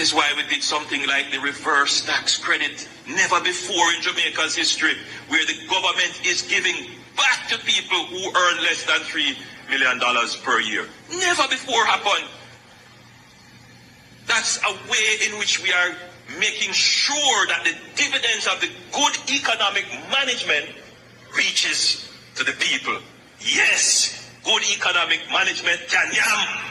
That is why we did something like the reverse tax credit. Never before in Jamaica's history, where the government is giving back to people who earn less than $3 million per year. Never before happened. That's a way in which we are making sure that the dividends of the good economic management reaches to the people. Yes, good economic management can yam.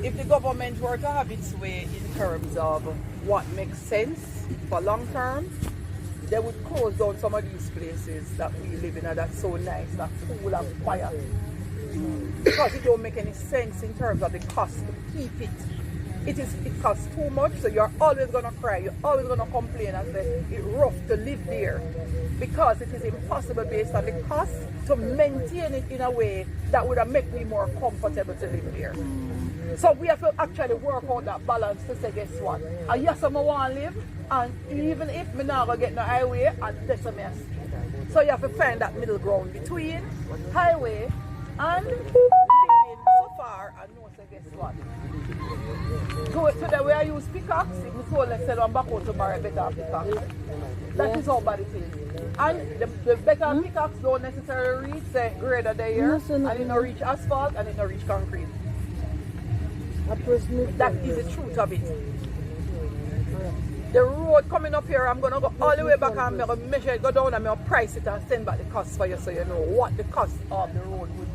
If the government were to have its way in terms of what makes sense for long term, they would close down some of these places that we live in that's so nice, that's cool and quiet. Because it don't make any sense in terms of the cost to keep it. It costs too much, so you're always gonna cry, you're always gonna complain and say it's rough to live there. Because it is impossible based on the cost to maintain it in a way that would have made me more comfortable to live there. So we have to actually work out that balance to say, guess what? And yes, I want to live, and even if me not gonna get no highway, and that's a mess. So you have to find that middle ground between highway and living so far, and know, say, guess what? So the way I use pickaxe, if I sold let's say I'm back out to buy a better pickaxe. That is how bad it is. And the better pickaxe don't necessarily reach the grade of the year, and it don't reach asphalt, and it don't reach concrete. That is the truth of it. The road coming up here, I'm going to go all the way back and I'm going to measure it, go down and I'm going to price it and send back the cost for you so you know what the cost of the road would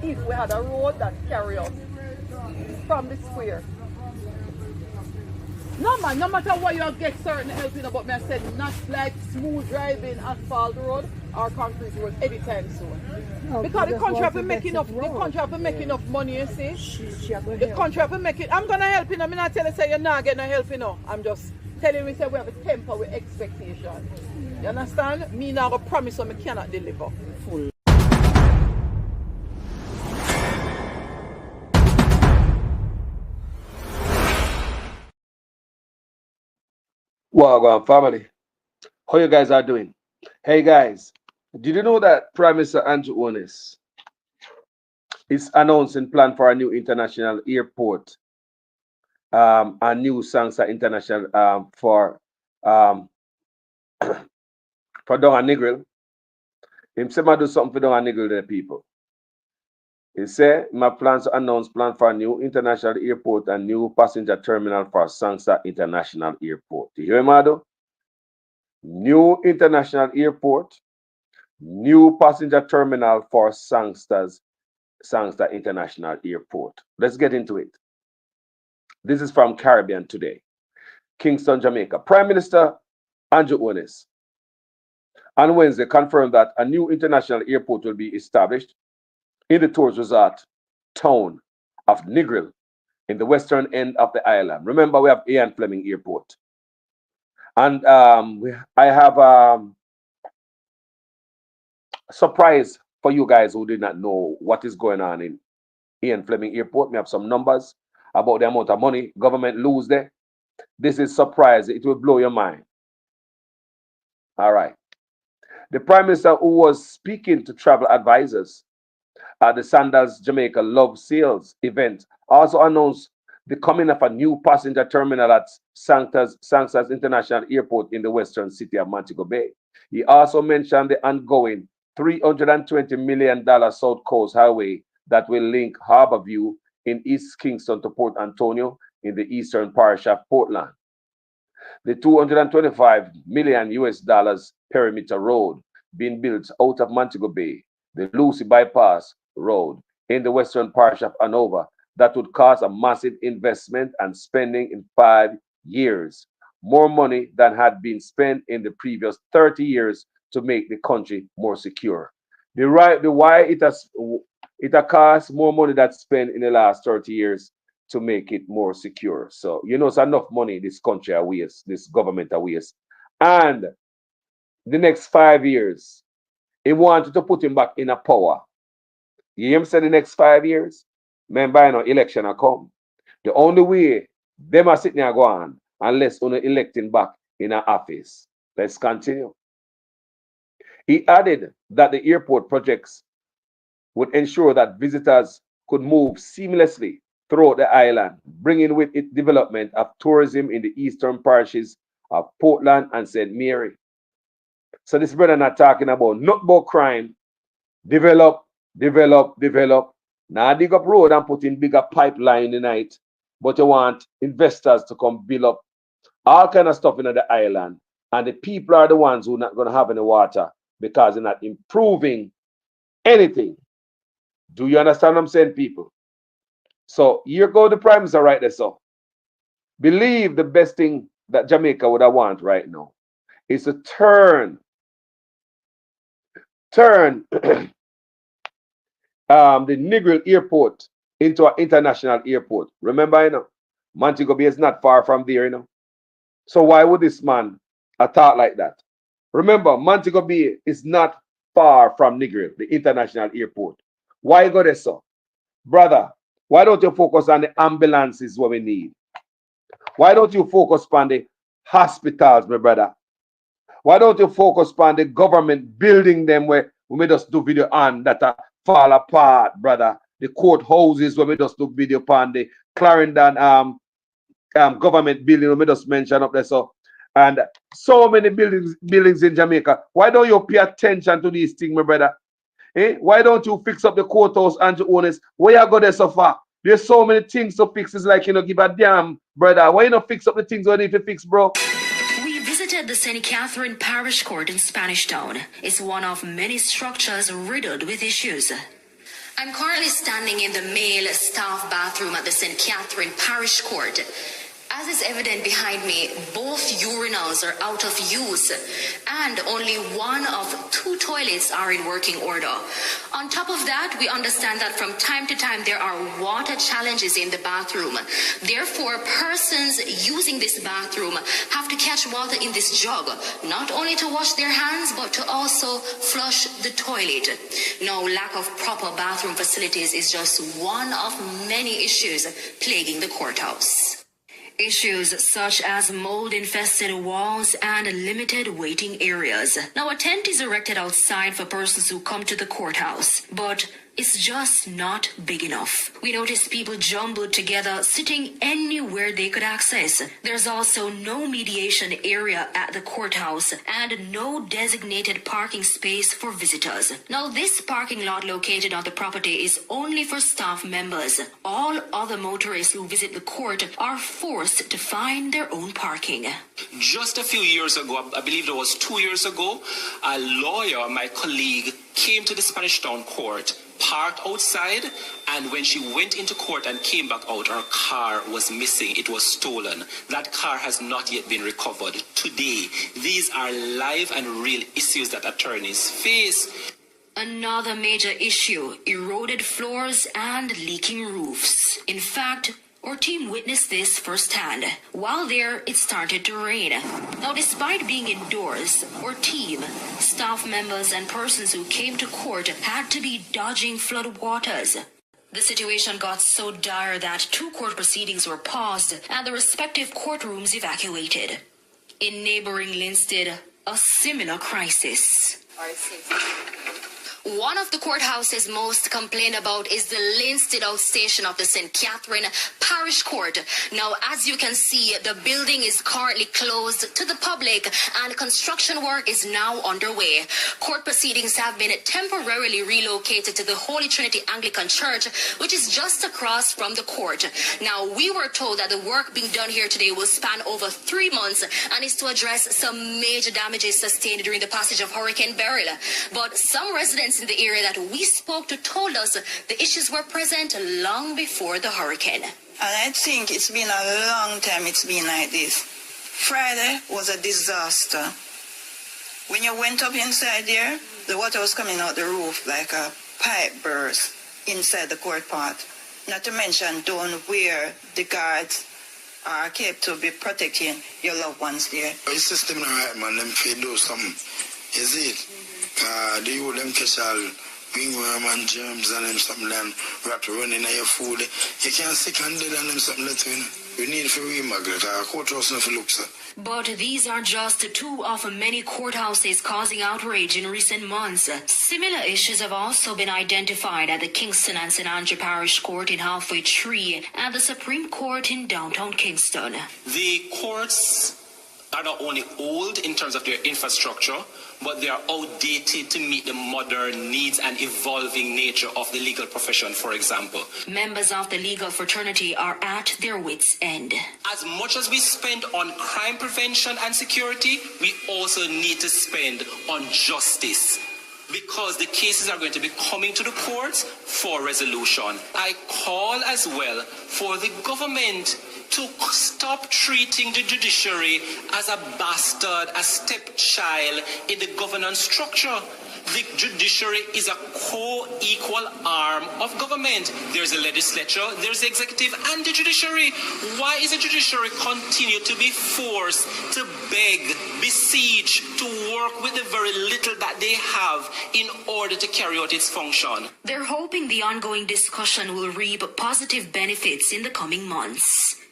be. If we had a road that carry us from the square. No man, no matter what you get certain help, but me I said not like smooth driving asphalt road or concrete road anytime soon. No, because the country have to make enough money, you see. The country have to make it. I'm gonna help you. I'm not telling you say you're not getting no help, you know. I'm just telling you say we have a temper with expectation. You understand? Me now gonna promise what I cannot deliver. Full. Well, family, how you guys are doing? Hey guys, did you know that Prime Minister Andrew Onis is announcing plan for a new international airport, a new Sangsa International for down at Negril. Him say do something for down at Negril the people. He said my plans to announce plan for a new international airport and new passenger terminal for Sangsa International Airport. You hear me, Ado? New international airport, new passenger terminal for Sangsta International Airport. Let's get into it. This is from Caribbean Today, Kingston, Jamaica. Prime Minister Andrew Onis on Wednesday confirmed that a new international airport will be established in the tourist resort town of Negril in the western end of the island. Remember, we have Ian Fleming Airport. And I have a surprise for you guys who did not know what is going on in Ian Fleming Airport. We have some numbers about the amount of money government lose there. This is surprise. It will blow your mind. All right. The Prime Minister, who was speaking to travel advisors at the Sandals Jamaica Love Sales event, also announced the coming of a new passenger terminal at Sangsa's International Airport in the western city of Montego Bay. He also mentioned the ongoing $320 million South Coast Highway that will link Harborview in East Kingston to Port Antonio in the eastern parish of Portland. The $225 million US perimeter road being built out of Montego Bay, the Lucy Bypass Road in the western parish of Hanover, that would cost a massive investment and spending in 5 years, more money than had been spent in the previous 30 years to make the country more secure. The why it has cost more money that's spent in the last 30 years to make it more secure. So you know it's enough money this country awaits, this government awaits. And the next 5 years, he wanted to put him back in a power. You hear him say the next 5 years? Remember, you know, election will come. The only way them are sitting there go on unless on electing back in an office. Let's continue. He added that the airport projects would ensure that visitors could move seamlessly throughout the island, bringing with it development of tourism in the eastern parishes of Portland and St. Mary. So this brother not talking about not about crime. Develop. Now dig up road and put in bigger pipeline tonight, but you want investors to come build up all kind of stuff in the island, and the people are the ones who are not going to have any water because they're not improving anything. Do you understand what I'm saying, people? So here go the Prime Minister right there. So believe the best thing that Jamaica would have want right now is to turn the Negril airport into an international airport. Remember, you know, Montego Bay is not far from there, you know. So why would this man attack like that? Remember, Montego Bay is not far from Negril, the international airport. Why go there, so? Brother, why don't you focus on the ambulances what we need? Why don't you focus on the hospitals, my brother? Why don't you focus on the government building them where we may just do video on that fall apart, brother? The courthouses where we just do video on the Clarendon government building, we may just mention up there. So, and so many buildings in Jamaica. Why don't you pay attention to these things, my brother? Eh? Why don't you fix up the courthouse and to owners? Where you go there so far? There's so many things to fix. It's like, you know, give a damn, brother. Why you not fix up the things you need to fix, bro? We visited the St. Catherine Parish Court in Spanish Town. It's one of many structures riddled with issues. I'm currently standing in the male staff bathroom at the St. Catherine Parish Court. As is evident behind me, both urinals are out of use and only one of two toilets are in working order. On top of that, we understand that from time to time there are water challenges in the bathroom. Therefore, persons using this bathroom have to catch water in this jug, not only to wash their hands, but to also flush the toilet. Now, lack of proper bathroom facilities is just one of many issues plaguing the courthouse. Issues such as mold-infested walls and limited waiting areas. Now, a tent is erected outside for persons who come to the courthouse, but it's just not big enough. We notice people jumbled together, sitting anywhere they could access. There's also no mediation area at the courthouse and no designated parking space for visitors. Now, this parking lot located on the property is only for staff members. All other motorists who visit the court are forced to find their own parking. Just a few years ago, I believe it was 2 years ago, a lawyer, my colleague, came to the Spanish Town Court, parked outside, and when she went into court and came back out, her car was missing. It was stolen. That car has not yet been recovered. Today, these are live and real issues that attorneys face. Another major issue, eroded floors and leaking roofs. In fact, our team witnessed this firsthand. While there, it started to rain. Now, despite being indoors, our team, staff members and persons who came to court had to be dodging flood waters. The situation got so dire that 2 court proceedings were paused and the respective courtrooms evacuated. In neighboring Linstead, a similar crisis. One of the courthouses most complained about is the Linstead outstation of the St. Catherine Parish Court. Now, as you can see, the building is currently closed to the public and construction work is now underway. Court proceedings have been temporarily relocated to the Holy Trinity Anglican Church, which is just across from the court. Now, we were told that the work being done here today will span over 3 months and is to address some major damages sustained during the passage of Hurricane Beryl. But some residents in the area that we spoke to told us the issues were present long before the hurricane. And I think it's been a long time it's been like this. Friday was a disaster. When you went up inside there, the water was coming out the roof like a pipe burst inside the court part. Not to mention down where the guards are kept to be protecting your loved ones there. The system not right, man. Them feed do something. Is it? The you them catch all ringworm and germs and them something and rat running in your food. You can't sick and dead and them something that you know. We need for remagnet. Our courthouse nothing looks at. But these are just two of many courthouses causing outrage in recent months. Similar issues have also been identified at the Kingston and St. Andrew Parish Court in Halfway Tree and the Supreme Court in downtown Kingston. The courts are not only old in terms of their infrastructure, but they are outdated to meet the modern needs and evolving nature of the legal profession, for example. Members of the legal fraternity are at their wits' end. As much as we spend on crime prevention and security, we also need to spend on justice, because the cases are going to be coming to the courts for resolution. I call as well for the government to stop treating the judiciary as a bastard, a stepchild in the governance structure. The judiciary is a co-equal arm of government. There's a legislature, there's the executive, and the judiciary. Why is the judiciary continue to be forced to beg, beseech, to work with the very little that they have in order to carry out its function? They're hoping the ongoing discussion will reap positive benefits in the coming months.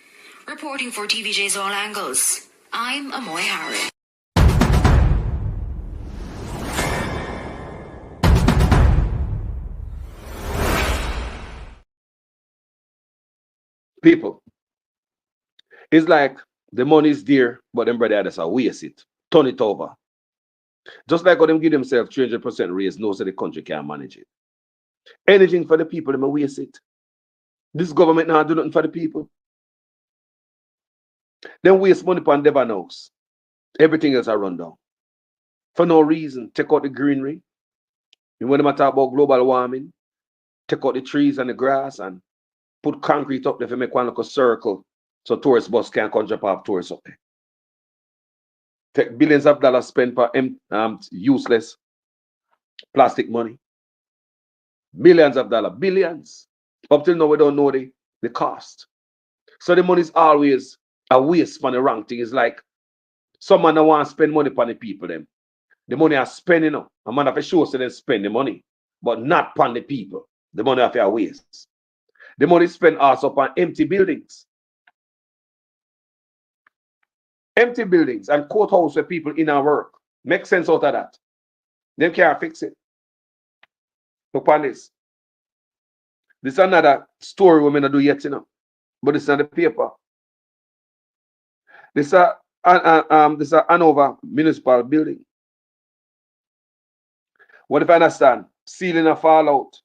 Reporting for TVJ's All Angles, I'm Amoy Harris. People, it's like the money is there, but them brother just waste it, turn it over. Just like how them give themselves 300% raise, no, so the country can't manage it. Anything for the people, them waste it. This government now do nothing for the people. Then waste money upon Devon House. Everything else are run down. For no reason. Take out the greenery. And when they talk about global warming, take out the trees and the grass and put concrete up there to make one like a circle so tourist bus can come jump off tourists up there. Take billions of dollars spent for useless plastic money. Billions of dollars. Billions. Up till now, we don't know the cost. So the money is always a waste for the wrong thing. It's like someone that want to spend money upon the people. Them. The money are spending up. A man have to show so they spend the money, but not upon the people. The money have to waste. The money spent also upon empty buildings. Empty buildings and courthouse where people in our work. Make sense out of that. Them can't fix it. Look upon this. This is another story we're going to do yet, you know. But this is on the paper. This is Hanover Municipal Building. What if I understand? Ceiling a fallout.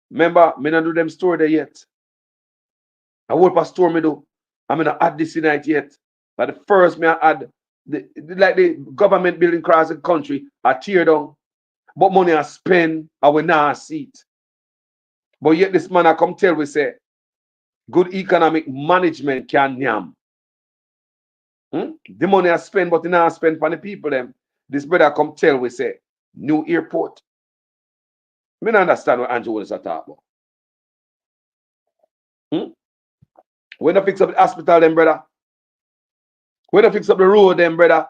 Remember, me not do them story there yet. I work for store me do. I'm gonna add this tonight yet. But the first me I add the government building across the country, I tear down. But money I spend, I will not see it. But yet this man I come tell we say, good economic management can yam. The money I spend, but now I spend for the people them. This brother come tell we say, new airport. Me don't understand what Andrew was talking about. When I fix up the hospital them, brother. When I fix up the road them, brother.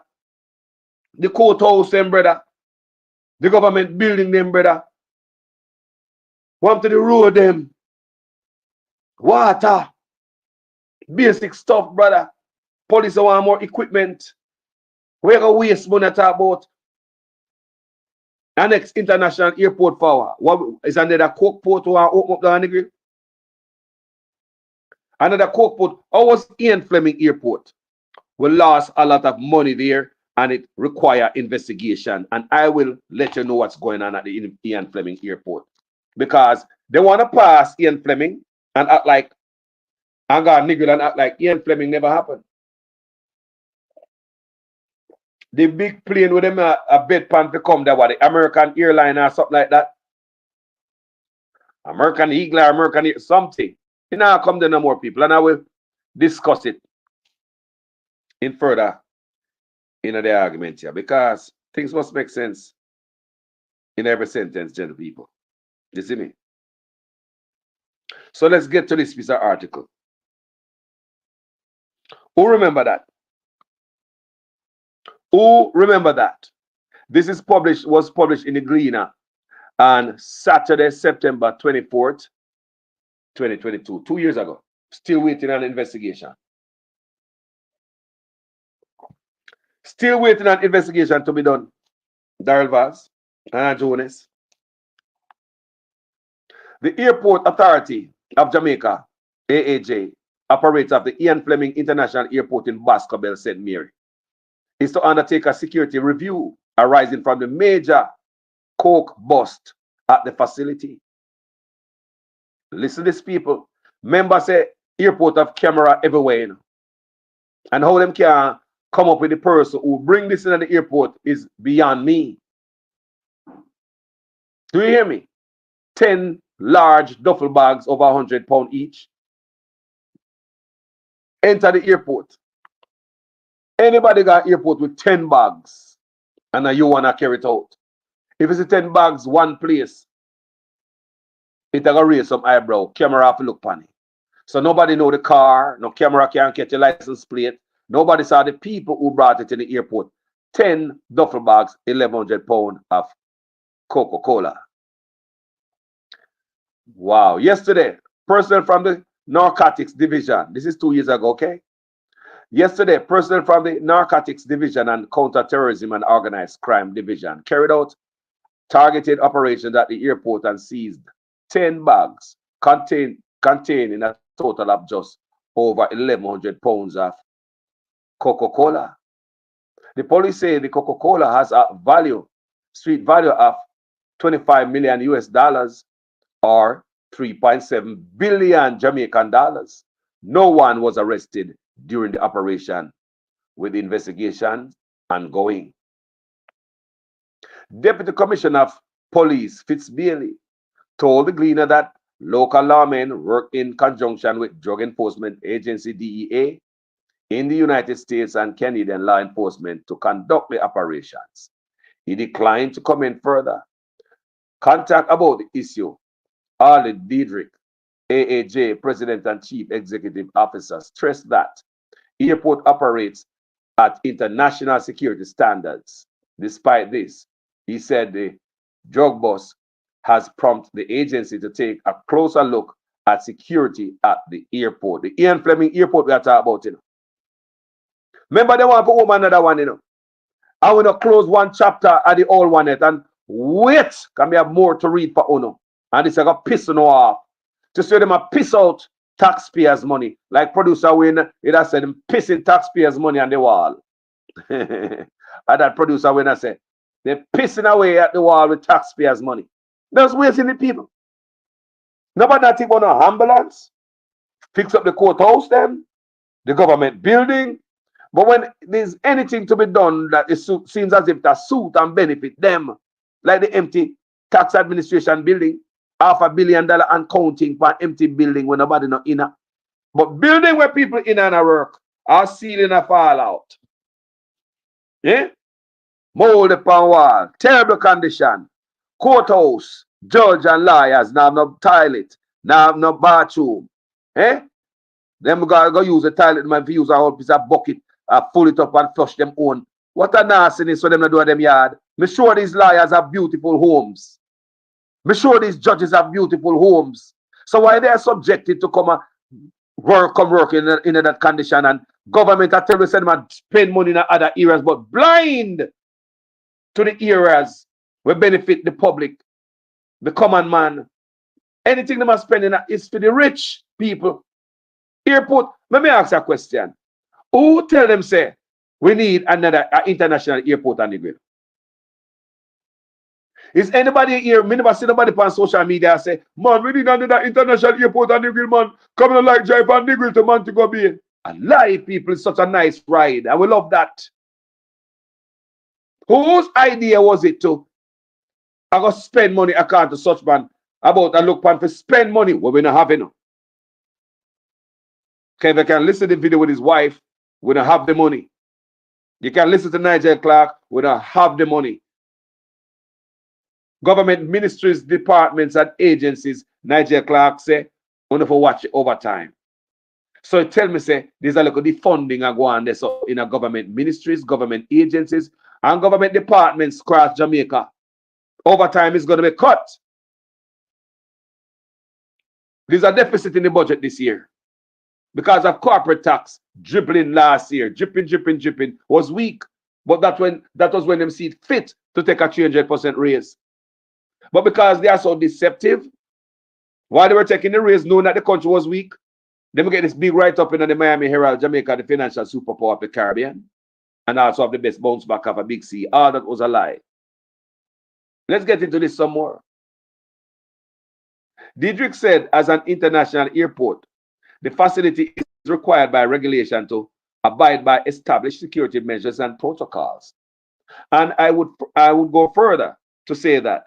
The courthouse them, brother. The government building them, brother. Want to the road them. Water. Basic stuff, brother. Police want more equipment. We're going to waste money to talk about. Our next international airport power. What is another coke port who want to open up the Negril? Another coke port. How was Ian Fleming Airport? We lost a lot of money there and it require investigation. And I will let you know what's going on at the Ian Fleming Airport. Because they want to pass Ian Fleming and act like Negril and act like Ian Fleming never happened. The big plane with them a bedpan to come there, what the American airline or something like that. American Eagle or American something. You know, come there no more people, and I will discuss it in further in the argument here because things must make sense in every sentence, gentle people. You see me? So let's get to this piece of article. Who remember that? Who remember that? This is was published in the Gleaner on Saturday, September 24th, 2022, 2 years ago. Still waiting on investigation. Still waiting on investigation to be done. Daryl Vaz and Jonas. The Airport Authority of Jamaica, AAJ, operator of the Ian Fleming International Airport in Boscobel, St. Mary, is to undertake a security review arising from the major coke bust at the facility. Listen to this, people. Members say airport have camera everywhere, you know. And how them can come up with the person who bring this into the airport is beyond me. Do you hear me? 10 large duffel bags over 100 pounds each. Enter the airport. Anybody got airport with 10 bags and now you want to carry it out. If it's 10 bags, one place, it's going to raise some eyebrow. Camera have to look funny. So nobody know the car. No camera can't get your license plate. Nobody saw the people who brought it in the airport. 10 duffel bags, 1,100 pounds of Coca-Cola. Wow. Yesterday, personnel from the Narcotics Division, this is 2 years ago, okay? Yesterday, personnel from the Narcotics Division and Counterterrorism and Organized Crime Division carried out targeted operations at the airport and seized 10 bags containing a total of just over 1,100 pounds of Coca-Cola. The police say the Coca-Cola has a street value of 25 million US dollars or 3.7 billion Jamaican dollars. No one was arrested during the operation, with the investigation ongoing. Deputy Commissioner of Police Fitz Bailey told the Gleaner that local lawmen work in conjunction with Drug Enforcement Agency DEA in the United States and Canadian law enforcement to conduct the operations. He declined to comment further. Contact about the issue. Arlie Diedrich, AAJ President and Chief Executive Officer, stressed that airport operates at international security standards. Despite this, he said the drug boss has prompted the agency to take a closer look at security at the airport. The Ian Fleming Airport we are talking about, you know. Remember they want to put another one, you know. I want to close one chapter at the old one yet and wait, can we have more to read for Uno. And this is going to piss no off. To say them a piss out taxpayers' money. Like producer Wayne, it has said them pissing taxpayers' money on the wall. And that producer Wayne has said, they're pissing away at the wall with taxpayers' money. That's wasting the people. Nobody not think about no ambulance. Fix up the courthouse then. The government building. But when there's anything to be done that it seems as if that suit and benefit them, like the empty tax administration building, $500 million and counting for an empty building when nobody not in it. But building where people in and work are ceiling a fall out. Yeah? Mold upon wall, terrible condition. Courthouse, judge and lawyers now have no toilet, now have no bathroom. Eh? Them go use the toilet, man, use a whole piece of bucket, pull it up and flush them own. What a nastiness for them to do at them yard. Me sure these lawyers have beautiful homes. Me sure these judges have beautiful homes. So why they are subjected to come work in that condition, and government are telling them to spend money in other areas, but blind to the areas where benefit the public, the common man. Anything they must spend in is for the rich people. Airport, let me ask you a question. Who tell them say we need another international airport on Negril? Is anybody here? Me never see nobody on social media say, man, we need another international airport on Negril, man. Come on, like drive on Negril to Montego Bay. A lie, people, it's such a nice ride. I will love that. Whose idea was it to I go spend money according to such man about a look pan for spend money what we not having? Okay, if you can listen to the video with his wife, we don't have the money. You can listen to Nigel Clark, we don't have the money. Government ministries, departments, and agencies, Nigel Clark say, only for watch it over time. So tell me, say, there's a look of the funding I go on there. So in a government ministries, government agencies, and government departments across Jamaica. Overtime is going to be cut. There's a deficit in the budget this year because of corporate tax dribbling last year. Dripping was weak. But that was when them see it fit to take a 300% raise. But because they are so deceptive, while they were taking the raise, knowing that the country was weak, then we get this big write-up in the Miami Herald, Jamaica, the financial superpower of the Caribbean, and also have the best bounce back of a big C. All that was a lie. Let's get into this some more. Diedrich said, as an international airport, the facility is required by regulation to abide by established security measures and protocols. And I would go further to say that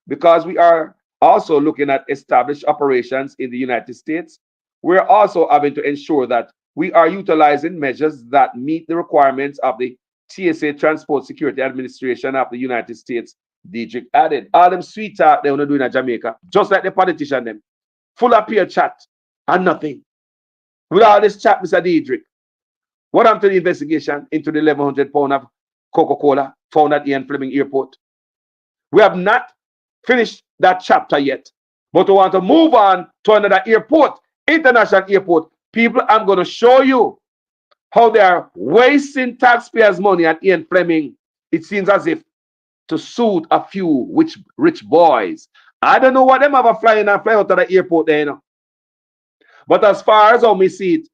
because we are also looking at established operations in the United States, we're also having to ensure that we are utilizing measures that meet the requirements of the TSA, Transport Security Administration of the United States. Diedrich added, all them sweet talk they want to do in Jamaica, just like the politician them, full of peer chat and nothing. With all this chat, Mr. Diedrich, what happened to the investigation into the 1,100 pounds of Coca-Cola found at Ian Fleming Airport? We have not finished that chapter yet, but we want to move on to another airport, international airport. People, I'm going to show you how they are wasting taxpayers' money at Ian Fleming. It seems as if to suit a few rich boys. I don't know what them have a flying and fly out of the airport there, you know. But as far as how we see it,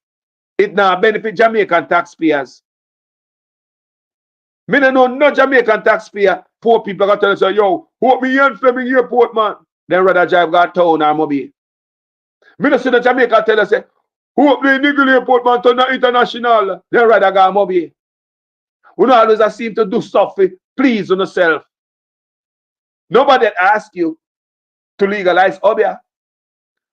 it now benefit Jamaican taxpayers. Me no know no Jamaican taxpayer. Poor people got to tell us, yo, what me Ian Fleming Airport, man? Then rather drive got town or mobile. Me no see the Jamaican tell us, who the Negril Airport, man, to the international. Then rather go mobile. We don't always seem to do stuff for please on yourself. Nobody ask you to legalize Obia.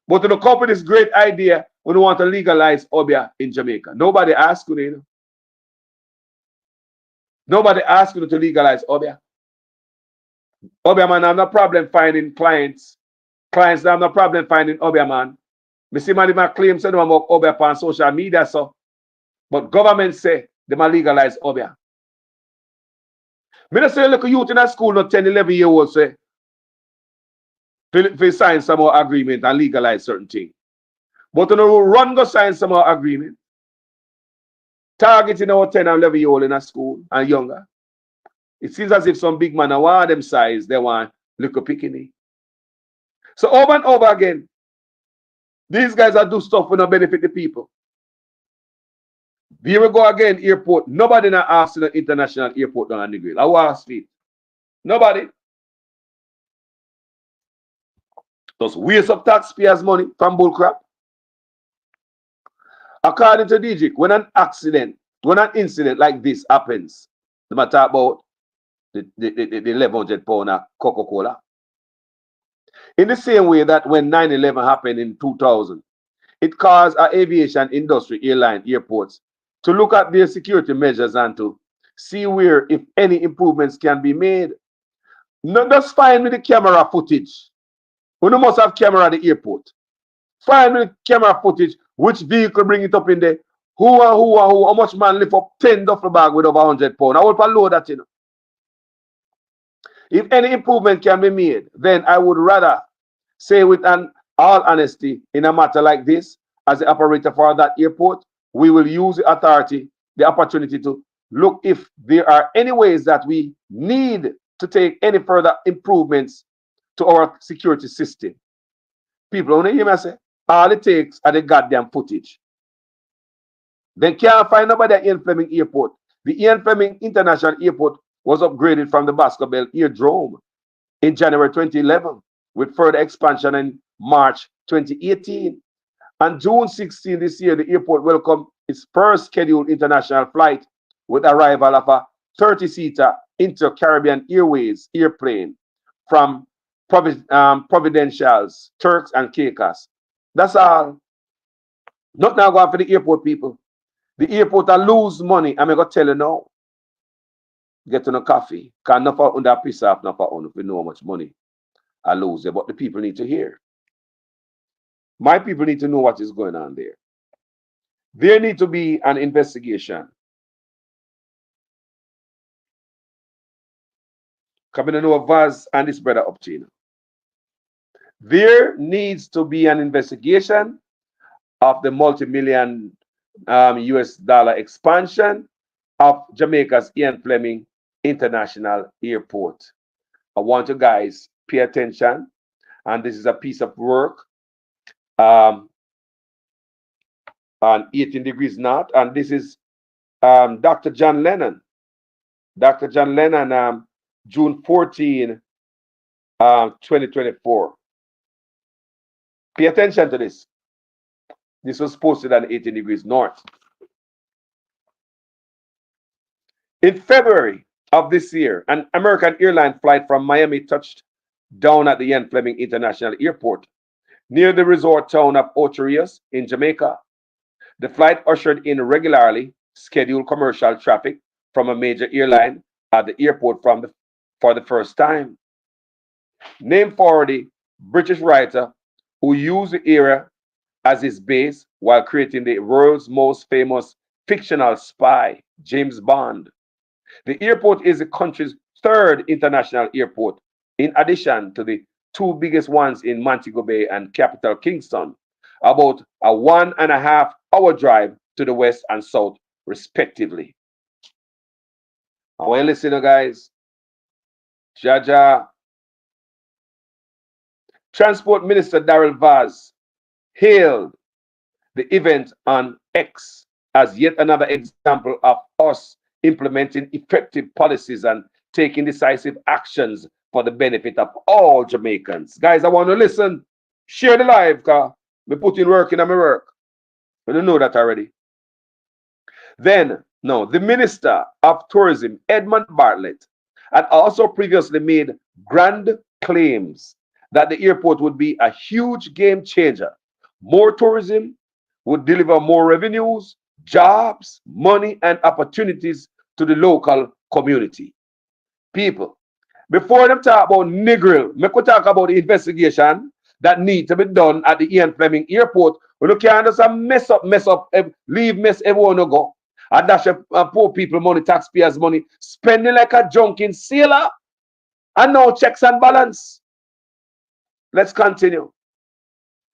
But to the company's great idea, we don't want to legalize Obia in Jamaica. Nobody asked you, you know. Nobody asked you to legalize Obia. Obia man have no problem finding clients. Clients have no problem finding Obia man. Me see man my claim say them about Obia on social media so. But government say they might legalize Obia. Me not say look a youth in a school not 10, 11-year-old say to sign some more agreement and legalize certain things. But you know, run go sign some more agreement. Targeting our 10 and 11-year-old in a school and younger. It seems as if some big man want them size, they want little picking. So over and over again, these guys are do stuff for no benefit the people. Here we go again, airport. Nobody not asked the international airport down Negril. I was feet. Nobody. Just waste of taxpayers' money from bullcrap. According to Diedrich, when an incident like this happens, no matter about the 1,100 pound of Coca-Cola. In the same way that when 9/11 happened in 2000, it caused our aviation industry, airline, airports to look at their security measures and to see where, if any, improvements can be made. Not just fine with the camera footage. We must have camera at the airport. Fine with the camera footage. Which vehicle bring it up in there? Who, how much man lift up 10 duffel bag with over 100 pounds? I will load that, you know. If any improvement can be made, then I would rather say with all honesty, in a matter like this, as the operator for that airport, we will use the authority, the opportunity to look if there are any ways that we need to take any further improvements to our security system. People only hear me say, all it takes are the goddamn footage. They can't find nobody at Ian Fleming Airport. The Ian Fleming International Airport was upgraded from the Baskerville Airdrome in January 2011, with further expansion in March 2018. On June 16 this year, the airport welcomed its first scheduled international flight with arrival of a 30-seater Inter-Caribbean Airways airplane from Providencials, Turks and Caicos. That's all. Not now going for the airport, people. The airport will lose money. I'm going to tell you now. Get on a coffee. Because enough on that piece off, enough on if we know how much money I lose there. But the people need to hear. My people need to know what is going on there. There need to be an investigation. Coming to know Vaz and his brother up to you. There needs to be an investigation of the multi-million US dollar expansion of Jamaica's Ian Fleming International Airport. I want you guys pay attention, and this is a piece of work on 18 degrees north, and this is Dr. John Lennon. Dr. John Lennon, June 14, 2024. Pay attention to this. This was posted on 18 degrees north. In February of this year, an American airline flight from Miami touched down at the Ian Fleming International Airport near the resort town of Ocho Rios in Jamaica. The flight ushered in regularly scheduled commercial traffic from a major airline at the airport for the first time. Named for the British writer who used the area as his base while creating the world's most famous fictional spy, James Bond. The airport is the country's third international airport, in addition to the two biggest ones in Montego Bay and capital Kingston, about a 1.5 hour drive to the west and south, respectively. I want you to listen, guys. Jaja. Transport Minister Darrell Vaz hailed the event on X as yet another example of us implementing effective policies and taking decisive actions for the benefit of all Jamaicans. Guys, I want to listen. Share the live, because we put in work in my work. You don't know that already. Then, no, the Minister of Tourism, Edmund Bartlett, had also previously made grand claims that the airport would be a huge game changer. More tourism would deliver more revenues, jobs, money, and opportunities to the local community. People, before them talk about Negril, we could talk about the investigation that need to be done at the Ian Fleming Airport. We look can't just mess up, leave mess everyone to go. And dash poor people money, taxpayers' money, spending like a drunken sailor, and no checks and balance. Let's continue.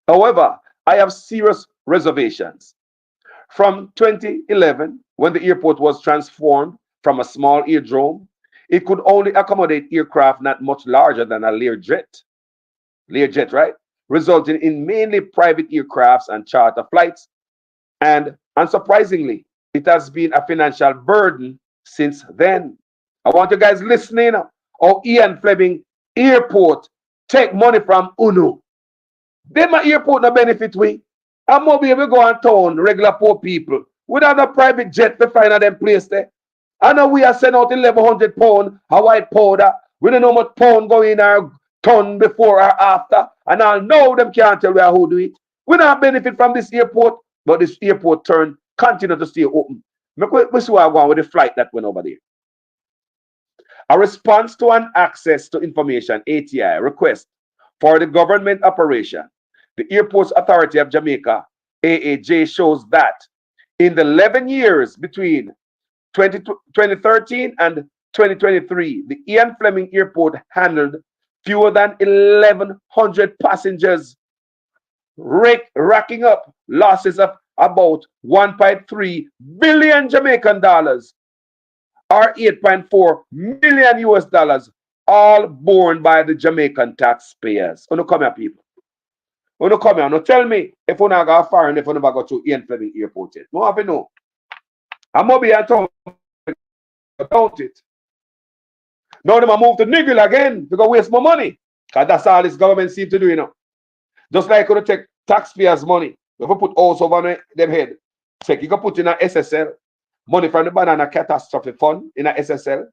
However, I have serious reservations. From 2011, when the airport was transformed from a small aerodrome, it could only accommodate aircraft not much larger than a Learjet, right? Resulting in mainly private aircrafts and charter flights. And unsurprisingly, it has been a financial burden since then. I want you guys listening. How Ian Fleming Airport take money from UNO. Then my airport no benefit we. I'm more be able to go on town, regular poor people, without a private jet to find them place there. I know we are sending out 1,100 pounds, a white powder. We don't know how much pound go in our ton before or after. And I know them can't tell where who do it. We don't benefit from this airport, but this airport continue to stay open. We see where I'm going with the flight that went over there. A response to an access to information, ATI, request for the government operation, the Airports Authority of Jamaica, AAJ, shows that in the 11 years between 2013 and 2023, the Ian Fleming Airport handled fewer than 1,100 passengers, racking up losses of about 1.3 billion Jamaican dollars, or 8.4 million US dollars, all borne by the Jamaican taxpayers. Uno come here, people. Uno come here. Now tell me if you not go far and if you never go to Ian Fleming Airport yet. No have to know. I'm gonna be town about it. Now them move to Negril again to go waste more money. Because that's all this government seems to do, you know. Just like you take taxpayers' money. If you put house over them head, you can put in a SSL, money from the Banana Catastrophe Fund in a SSL,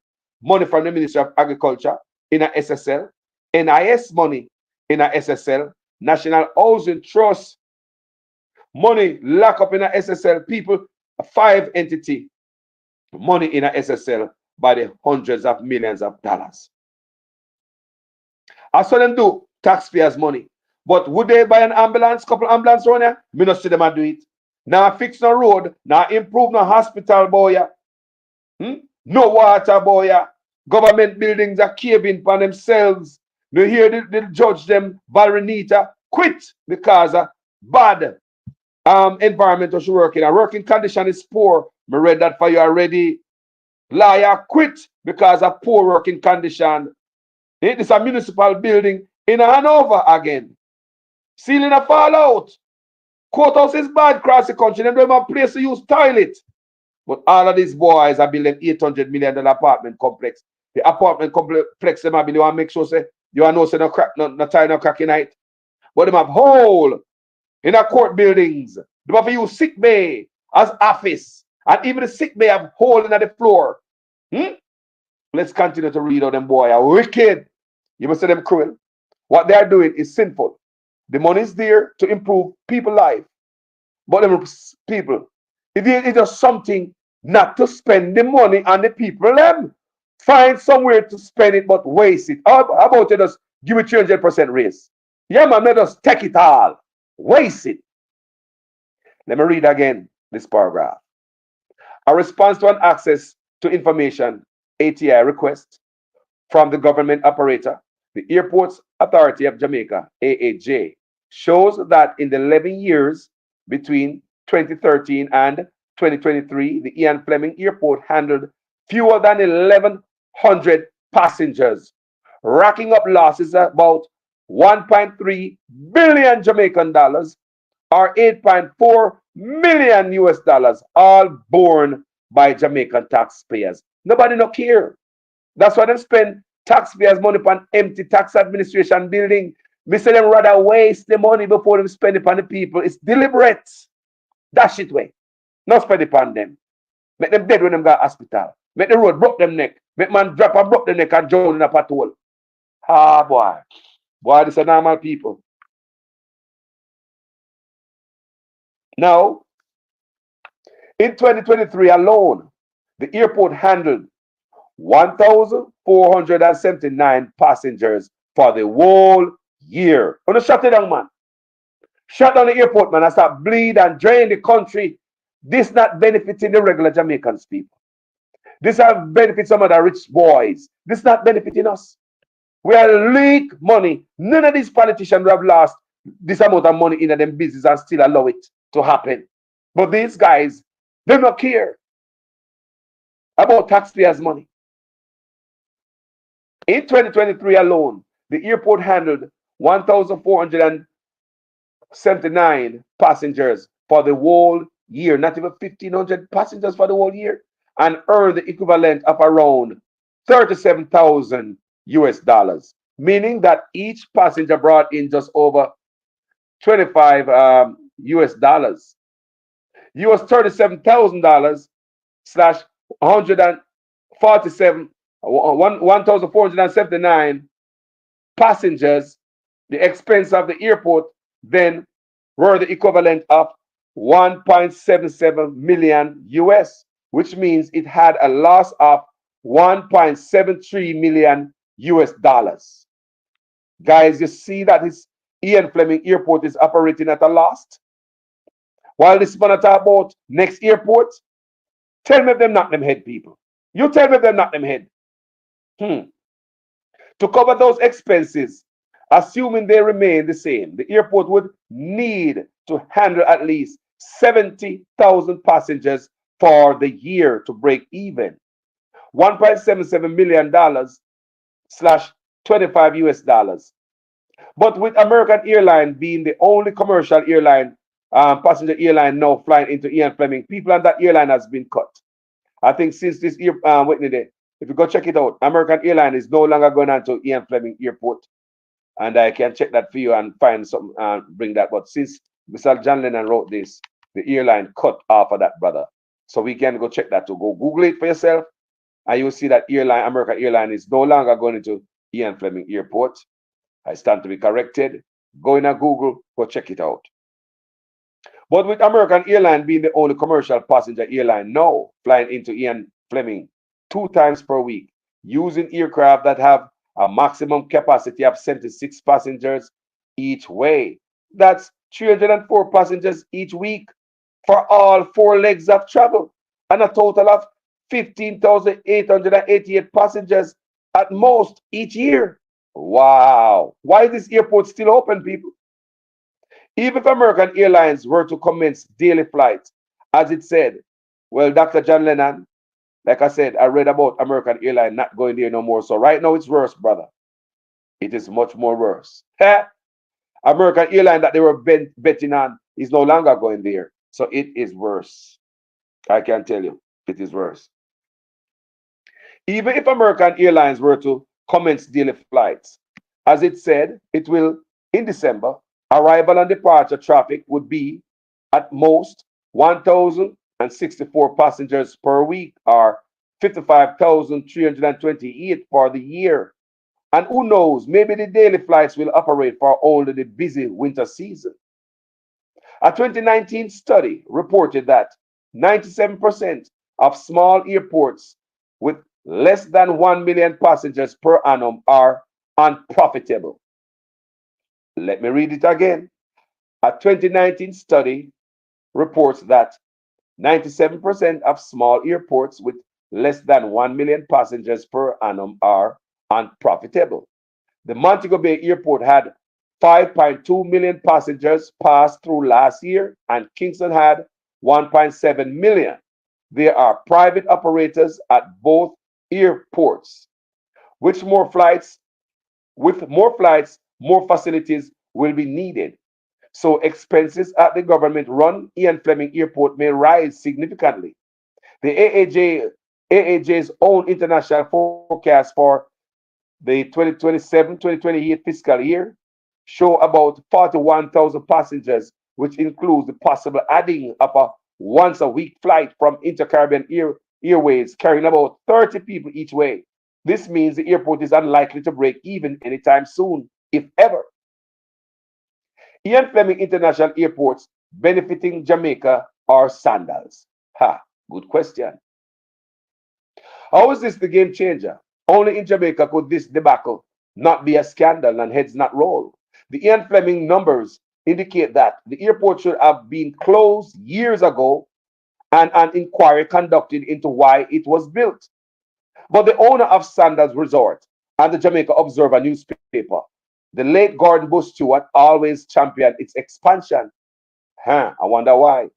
money from the Ministry of Agriculture in a SSL, NIS money in a SSL, National Housing Trust money lock up in a SSL, people, 5 entity money in a SSL by the hundreds of millions of dollars. I saw them do taxpayers' money. But would they buy an ambulance, couple ambulance around here? Me not see them do it. Now fix no road, now improve no hospital boy. No water boy. Government buildings are caving for themselves. You hear the judge them, Valrenita, quit because of bad environment she work in. A working condition is poor. I read that for you already. Lawyer quit because of poor working condition. It is a municipal building in Hanover again. Ceiling a fall out. Courthouse is bad across the country. They don't have a place to use toilet. But all of these boys are building $800 million apartment complex. The apartment complex them have been, they want to make sure say you are no say no crack, no tie, no crack in it. But them have hole in the court buildings. They have to use sick bay as office. And even the sick bay have hole in the floor. Let's continue to read out them boy are wicked. You must say them cruel. What they are doing is sinful. The money is there to improve people's life. But them people, it is just something not to spend the money on the people. Them find somewhere to spend it, but waste it. How about you just give it 300% raise? Yeah, man, let us take it all. Waste it. Let me read again this paragraph. A response to an access to information ATI request from the government operator, the Airports Authority of Jamaica, AAJ, shows that in the 11 years between 2013 and 2023, the Ian Fleming Airport handled fewer than 1,100 passengers, racking up losses about 1.3 billion Jamaican dollars or 8.4 million US dollars, all borne by Jamaican taxpayers. Nobody no care. That's why they spend taxpayers' money on empty tax administration building. Me say them rather waste the money before them spend it on the people. It's deliberate. Dash it way. Not spend it on them. Make them dead when them go to hospital. Make the road broke them neck. Make man drop and broke the neck and drown in a pothole. Ah boy. Boy, this are normal people. Now, in 2023 alone, the airport handled 1,479 passengers for the whole year. On the shut it down, man. Shut down the airport, man, and start bleed and drain the country. This not benefiting the regular Jamaicans people. This have benefit some of the rich boys. This not benefiting us. We are leak money. None of these politicians have lost this amount of money in them business and still allow it to happen. But these guys, they don't care about taxpayers' money. In 2023 alone, the airport handled 1,479 passengers for the whole year, not even 1,500 passengers for the whole year, and earned the equivalent of around 37,000 US dollars, meaning that each passenger brought in just over 25 US dollars. US $37,000 slash 1,479 passengers. The expense of the airport then were the equivalent of 1.77 million US, which means it had a loss of 1.73 million US dollars. Guys, you see that this Ian Fleming Airport is operating at a loss. While this man talk about next airport, tell me if them knock them head, people. You tell me if them knock them head. To cover those expenses, assuming they remain the same, the airport would need to handle at least 70,000 passengers for the year to break even. $1.77 million slash 25 US dollars. But with American Airlines being the only commercial airline, passenger airline now flying into Ian Fleming, people on that airline has been cut. I think since this year, if you go check it out, American Airlines is no longer going on to Ian Fleming Airport. And I can check that for you and find some, bring that. But since Mr. John Lennon wrote this, the airline cut off of that, brother. So we can go check that to go Google it for yourself. And you'll see that airline, American Airlines is no longer going into Ian Fleming Airport. I stand to be corrected. Go in and Google, go check it out. But with American Airlines being the only commercial passenger airline now flying into Ian Fleming 2 times per week, using aircraft that have a maximum capacity of 76 passengers each way. That's 304 passengers each week for all 4 legs of travel, and a total of 15,888 passengers at most each year. Wow. Why is this airport still open, people? Even if American Airlines were to commence daily flights, as it said, well, Dr. John Lennon, like I said, I read about American Airlines not going there no more. So right now it's worse, brother. It is much more worse. American Airlines that they were betting on is no longer going there. So it is worse. I can tell you, it is worse. Even if American Airlines were to commence daily flights, as it said, it will in December, arrival and departure traffic would be at most 1,064 passengers per week, or 55,328 for the year. And who knows, maybe the daily flights will operate for only the busy winter season. A 2019 study reported that 97% of small airports with less than 1 million passengers per annum are unprofitable. Let me read it again. A 2019 study reports that 97% of small airports with less than 1 million passengers per annum are unprofitable. The Montego Bay Airport had 5.2 million passengers pass through last year, and Kingston had 1.7 million. There are private operators at both airports. With more flights, more facilities will be needed. So expenses at the government-run Ian Fleming Airport may rise significantly. The AAJ's own international forecast for the 2027-2028 fiscal year show about 41,000 passengers, which includes the possible adding of a once-a-week flight from Inter-Caribbean Airways carrying about 30 people each way. This means the airport is unlikely to break even anytime soon, if ever. Ian Fleming International Airports benefiting Jamaica or sandals? Ha, good question. How is this the game changer? Only in Jamaica could this debacle not be a scandal and heads not roll. The Ian Fleming numbers indicate that the airport should have been closed years ago and an inquiry conducted into why it was built. But the owner of Sandals Resort and the Jamaica Observer newspaper, the late Gordon Bush Stewart, always championed its expansion. I wonder why.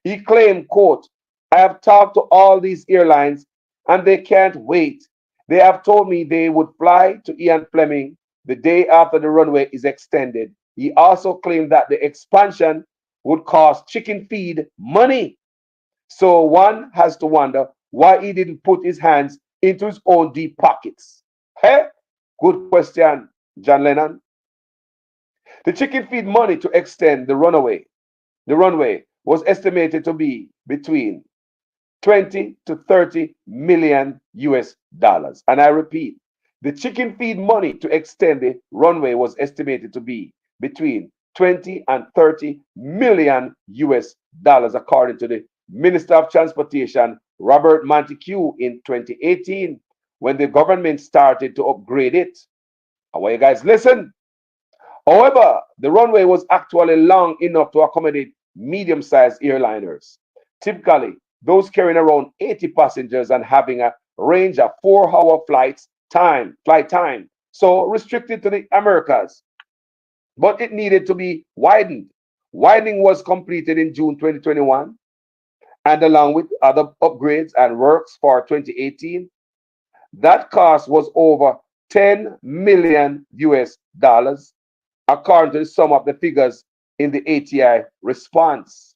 He claimed, quote, I have talked to all these airlines and they can't wait. They have told me they would fly to Ian Fleming the day after the runway is extended. He also claimed that the expansion would cost chicken feed money. So one has to wonder why he didn't put his hands into his own deep pockets. Hey, good question, John Lennon. The chicken feed money to extend the runway was estimated to be between 20 to 30 million US dollars. And I repeat, the chicken feed money to extend the runway was estimated to be between 20 and 30 million US dollars, according to the Minister of Transportation, Robert Montague, in 2018, when the government started to upgrade it. I want you guys listen. However, the runway was actually long enough to accommodate medium-sized airliners. Typically, those carrying around 80 passengers and having a range of 4-hour flight time, so restricted to the Americas. But it needed to be widened. Widening was completed in June 2021, and along with other upgrades and works for 2018, that cost was over 10 million US dollars, according to the sum of the figures in the ATI response.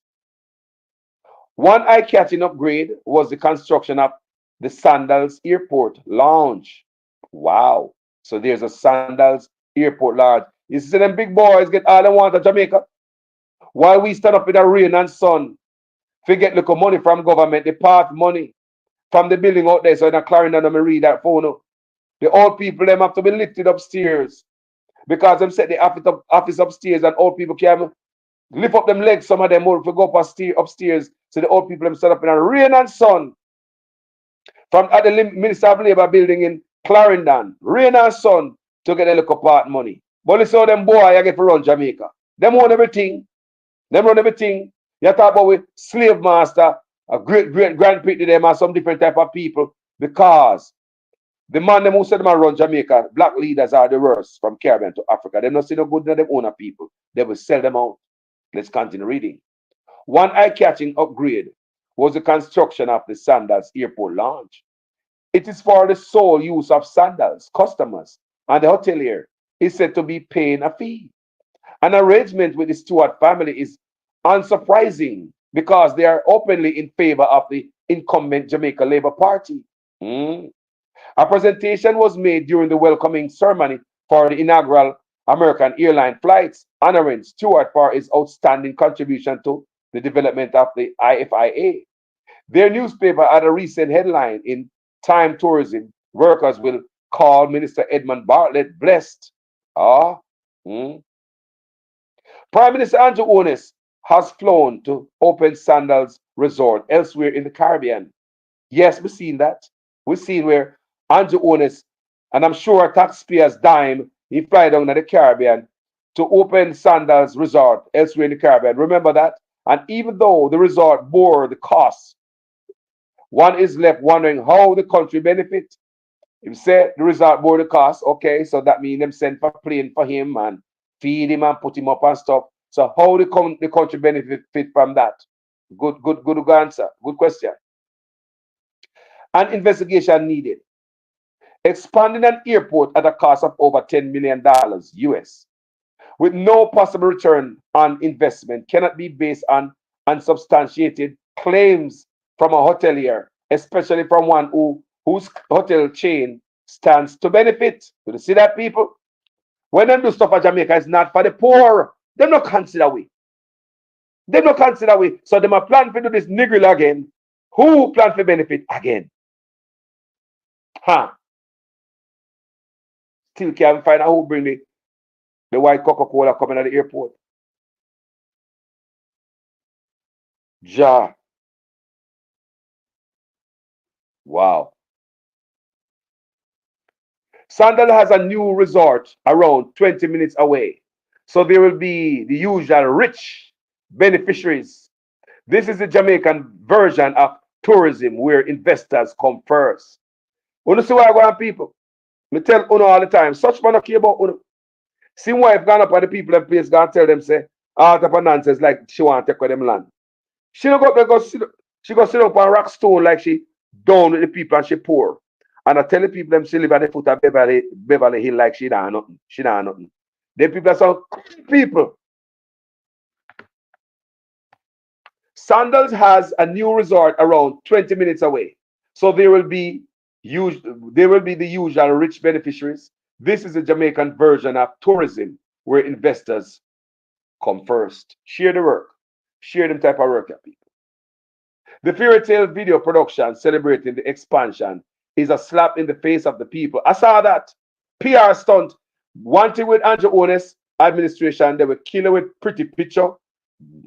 One eye-catching upgrade was the construction of the Sandals Airport Lounge. Wow. So there's a Sandals Airport Lounge. You see them big boys get all they want at Jamaica. While we stand up in the rain and sun, forget little money from government, the part money from the building out there, so in a Clarendon, I'm read that phone. The old people, them have to be lifted upstairs because them set the office upstairs and old people can lift up them legs. Some of them will go upstairs. So the old people them set up in a rain and sun from at the Minister of Labour building in Clarendon, rain and sun, to get a little part money. But listen how them boy I get to run Jamaica. Them own everything. Them run everything. You talk about with slave master, a great grandparent to them, or some different type of people, because The man them who said them a run Jamaica, black leaders are the worst from Caribbean to Africa. They not see no good in them own people. They will sell them out. Let's continue reading. One eye-catching upgrade was the construction of the Sandals Airport Lounge. It is for the sole use of Sandals customers, and the hotelier is said to be paying a fee. An arrangement with the Stewart family is unsurprising because they are openly in favor of the incumbent Jamaica Labour Party. Mm. A presentation was made during the welcoming ceremony for the inaugural American airline flights, honoring Stewart for his outstanding contribution to the development of the IFIA. Their newspaper had a recent headline in Time Tourism: workers will call Minister Edmund Bartlett blessed. Ah, mm. Prime Minister Andrew Onis has flown to open Sandals Resort elsewhere in the Caribbean. Yes, we've seen that. We've seen where Andrew Onis, and I'm sure taxpayers' dime, he fly down to the Caribbean to open Sandals Resort elsewhere in the Caribbean. Remember that? And even though the resort bore the costs, one is left wondering how the country benefit. If say the resort bore the cost, okay, so that means them send for plane for him and feed him and put him up and stuff. So how the country benefit from that? Good answer. Good question. An investigation needed. Expanding an airport at a cost of over $10 million US with no possible return on investment cannot be based on unsubstantiated claims from a hotelier, especially from one whose hotel chain stands to benefit. Do you see that, people? When them do stuff at Jamaica, it's not for the poor. They not consider we. They not consider we. So them a plan to do this Negril again. Who plan for benefit again? Huh? Still can't find out who bring the white Coca-Cola coming at the airport. Ja. Wow. Sandal has a new resort around 20 minutes away. So there will be the usual rich beneficiaries. This is the Jamaican version of tourism where investors come first. You see why I go on, people? Me tell Uno all the time, such man don't care about Uno. See wife gone up at the people in place, gonna tell them, say, all type of nonsense like she want to take with them land. She don't go, she go sit up on rock stone like she down with the people and she poor. And I tell the people them she live at the foot of Beverly Hill like she don't nothing. She don't nothing. The people are some people. Sandals has a new resort around 20 minutes away. So there will be the usual rich beneficiaries. This is a Jamaican version of tourism where investors come first. Share the work. Share them type of work, people. The fairy tale video production celebrating the expansion is a slap in the face of the people. I saw that. PR stunt. Wanted with Andrew Onis administration, they were killing with pretty picture.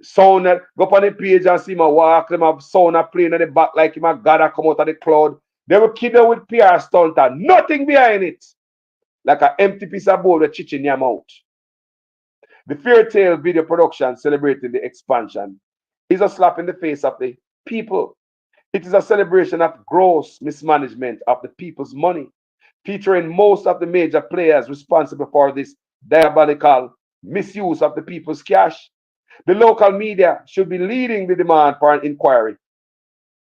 Sound that go up on the page and see my walk, them have sound a playing in the back like him a God a come out of the cloud. They were killing with PR stunt and nothing behind it. Like an empty piece of board with chichi in your mouth. The fairy tale video production celebrating the expansion is a slap in the face of the people. It is a celebration of gross mismanagement of the people's money, featuring most of the major players responsible for this diabolical misuse of the people's cash. The local media should be leading the demand for an inquiry.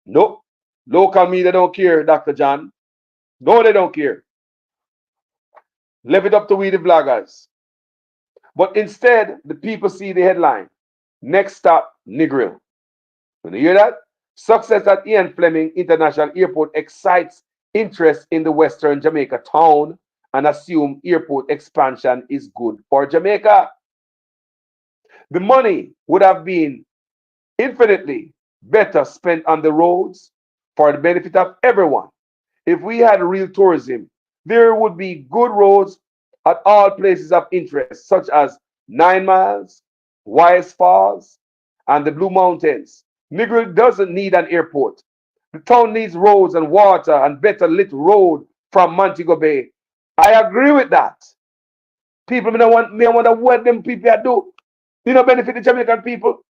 No, local media don't care, Dr. John. No, they don't care. Leave it up to we, the bloggers. But instead, the people see the headline. Next stop, Negril. When you hear that? Success at Ian Fleming International Airport excites interest in the Western Jamaica town and assume airport expansion is good for Jamaica. The money would have been infinitely better spent on the roads for the benefit of everyone. If we had real tourism, there would be good roads at all places of interest, such as 9 Miles, Wise Falls, and the Blue Mountains. Negril doesn't need an airport. The town needs roads and water and better lit road from Montego Bay. I agree with that. People may wonder what them people are do. You know, benefit the Jamaican people.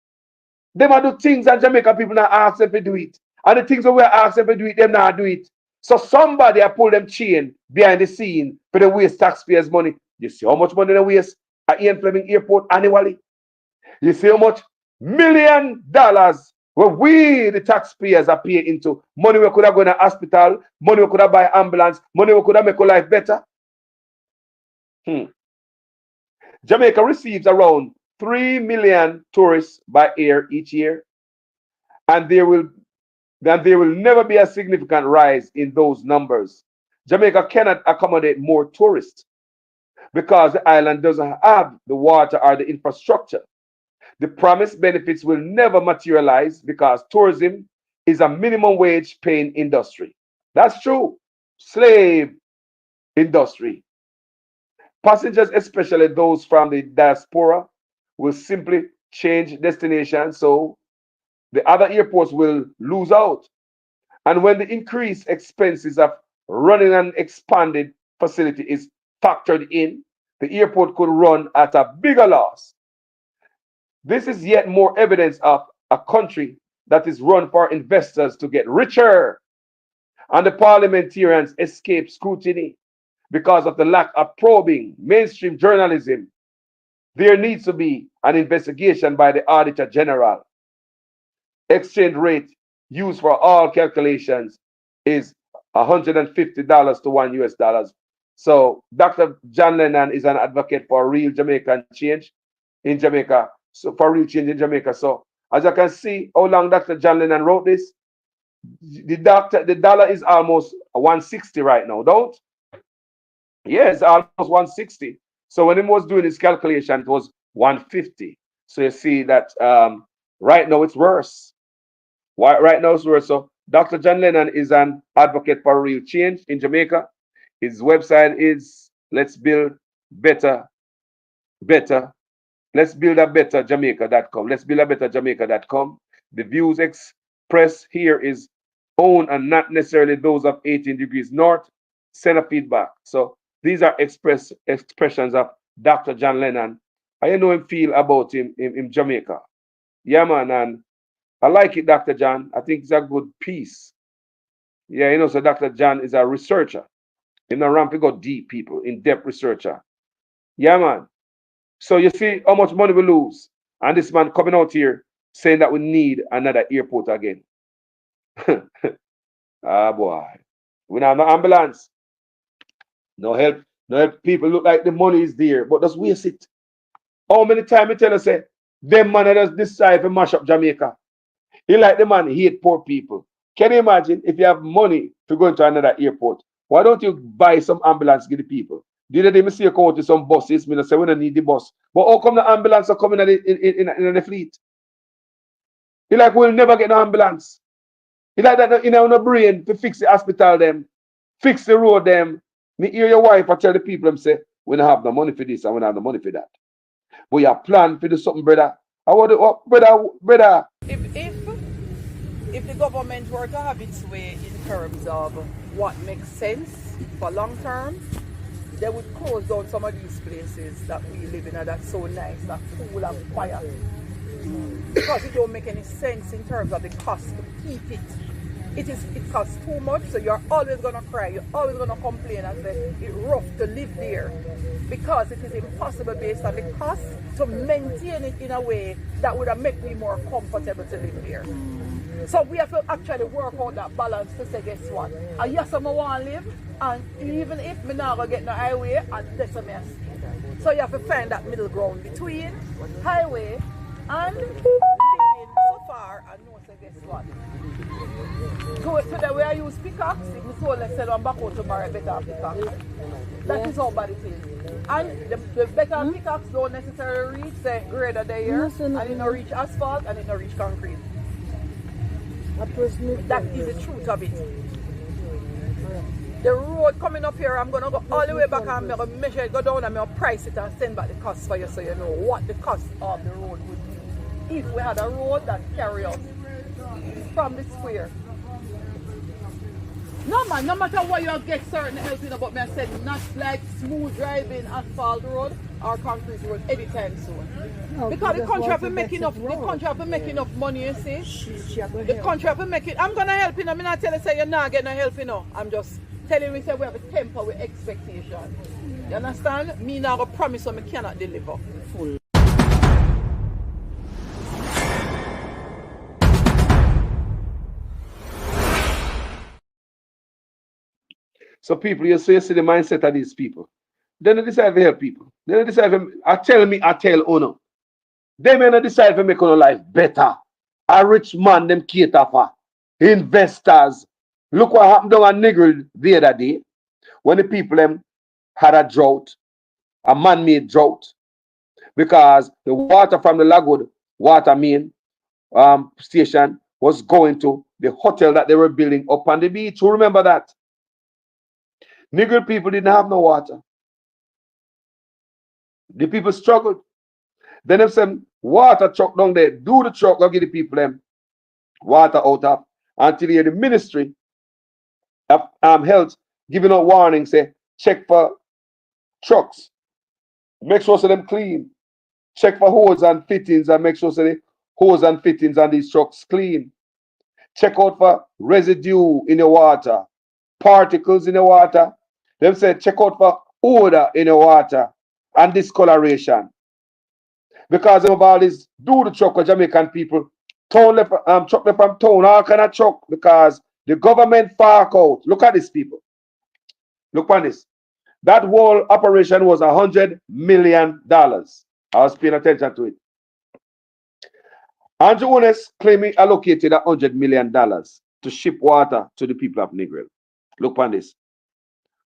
They might do things that Jamaican people not ask them to do it. And the things that we ask them to do it, them not do it. So somebody I pull them chain behind the scene for the waste taxpayers' money. You see how much money they waste at Ian Fleming Airport annually? You see how much $1 million where we, the taxpayers, are paying into money we could have gone to hospital, money we could have buy ambulance, money we could have make our life better. Jamaica receives around 3 million tourists by air each year, and there will never be a significant rise in those numbers. Jamaica cannot accommodate more tourists because the island doesn't have the water or the infrastructure. The promised benefits will never materialize because tourism is a minimum wage paying industry. That's true. Slave industry. Passengers, especially those from the diaspora, will simply change destination, so the other airports will lose out. And when the increased expenses of running an expanded facility is factored in, the airport could run at a bigger loss. This is yet more evidence of a country that is run for investors to get richer, and the parliamentarians escape scrutiny because of the lack of probing mainstream journalism. There needs to be an investigation by the Auditor General. Exchange rate used for all calculations is $150 to $1 US. So Dr. John Lennon is an advocate for real Jamaican change in Jamaica. So for real change in Jamaica. So as you can see how long Dr. John Lennon wrote this, the dollar is almost 160 right now, don't? Yes, almost 160. So when he was doing his calculation, it was 150. So you see that right now it's worse. Why right now it's worse? So Dr. John Lennon is an advocate for real change in Jamaica. His website is Let's Build a Better Jamaica.com. Let's build a better Jamaica.com. The views expressed here is own and not necessarily those of 18 Degrees North. Send a feedback. So these are expressions of Dr. John Lennon. I know him feel about him in Jamaica. Yeah, man, and I like it, Dr. John. I think it's a good piece. Yeah, you know, so Dr. John is a researcher. In the ramp, we got deep people, in-depth researcher. Yeah, man. So you see how much money we lose. And this man coming out here saying that we need another airport again. Ah, boy. We don't have no ambulance. No help. No help. People look like the money is there, but just waste it. How many times I tell us, say, them man just decide to mash up Jamaica. He like the man hate poor people. Can you imagine if you have money to go into another airport? Why don't you buy some ambulance give the people? The other day, I see you come out to some buses. I say we don't need the bus. But how come the ambulance are coming in the fleet? He like we'll never get no ambulance. He like that in our brain to fix the hospital them, fix the road them. Me hear your wife I tell the people them say we don't have no money for this and we don't have no money for that. But you plan to do something, brother. I want to, brother. If the government were to have its way in terms of what makes sense for long term, they would close down some of these places that we live in that's so nice, that's cool and quiet. Because it don't make any sense in terms of the cost to keep it. It costs too much, so you're always gonna cry, you're always gonna complain and say it's rough to live there. Because it is impossible based on the cost to maintain it in a way that would have made me more comfortable to live there. So we have to actually work out that balance to say, guess what? And yes, I want to live, and even if me not gonna get no highway, and that's a mess. So you have to find that middle ground between highway and living so far, and know, say, guess what? So the way I use pickaxe, if me soul let's say I'm back out to buy a better pickaxe. That is how bad it is. And the better pickaxe don't necessarily reach the grader there, and it don't reach asphalt, and it don't reach concrete. That is the truth of it. The road coming up here, I'm going to go all the way back and I'm going to measure it, go down and I'm going to price it and send back the cost for you so you know what the cost of the road would be. If we had a road that carry us from the square. No man, no matter what you get certain help, but me I said not like smooth driving asphalt road. our concrete road anytime soon. No, Because the that's country why have to it's make a enough. better The road. country have to make enough money. You see, She have to the help. country have to make it. I'm gonna help you. I'm not telling you say you're not getting no help. You know, I'm just telling you say we have a temper with expectation. You understand? Me now go promise what me cannot deliver. Full. So people, you see the mindset of these people. Then they decide to help people. Then they decide to, I tell owner. They may not decide to make our life better. A rich man them cater for. Investors. Look what happened down at Negril the other day. When the people them had a drought, a man-made drought, because the water from the Lagwood water main station was going to the hotel that they were building up on the beach. Who remember that? Negril people didn't have no water. The people struggled. Then them some water truck down there, do the truck, go give the people them water out of until you hear the ministry of health giving out warning, say check for trucks, make sure so them clean, check for hose and fittings and make sure so the hose and fittings on these trucks clean. Check out for residue in the water, particles in the water. Them say check out for odor in the water and discoloration. Because of all this do the truck with Jamaican people, town left, truck left from town, all kind of truck, because the government fork out. Look at this, people. Look at this. That whole operation was $100 million. I was paying attention to it. Andrew Ones claiming allocated $100 million to ship water to the people of Negril. Look at this.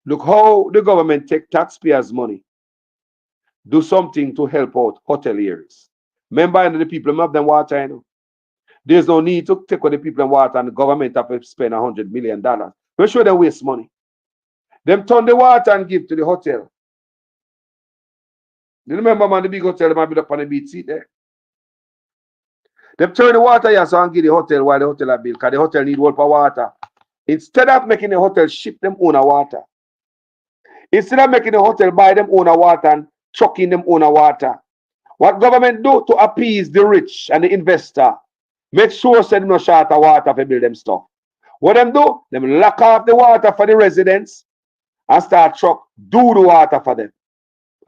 Look how the government take taxpayers' money, do something to help out hoteliers. Remember, the people have them water, you know. There's no need to take away the people and water and the government have to spend $100 million. We're sure they waste money. Them turn the water and give to the hotel. You remember, man, the big hotel, they might be up on the beach seat there. Them turn the water here so and give the hotel while the hotel are built, because the hotel need water for water. Instead of making the hotel ship them own water, instead of making the hotel buy them own water and trucking them own water, what government do to appease the rich and the investor, make sure send no short of water to build them stuff. What them do? Them lock off the water for the residents and start truck do the water for them.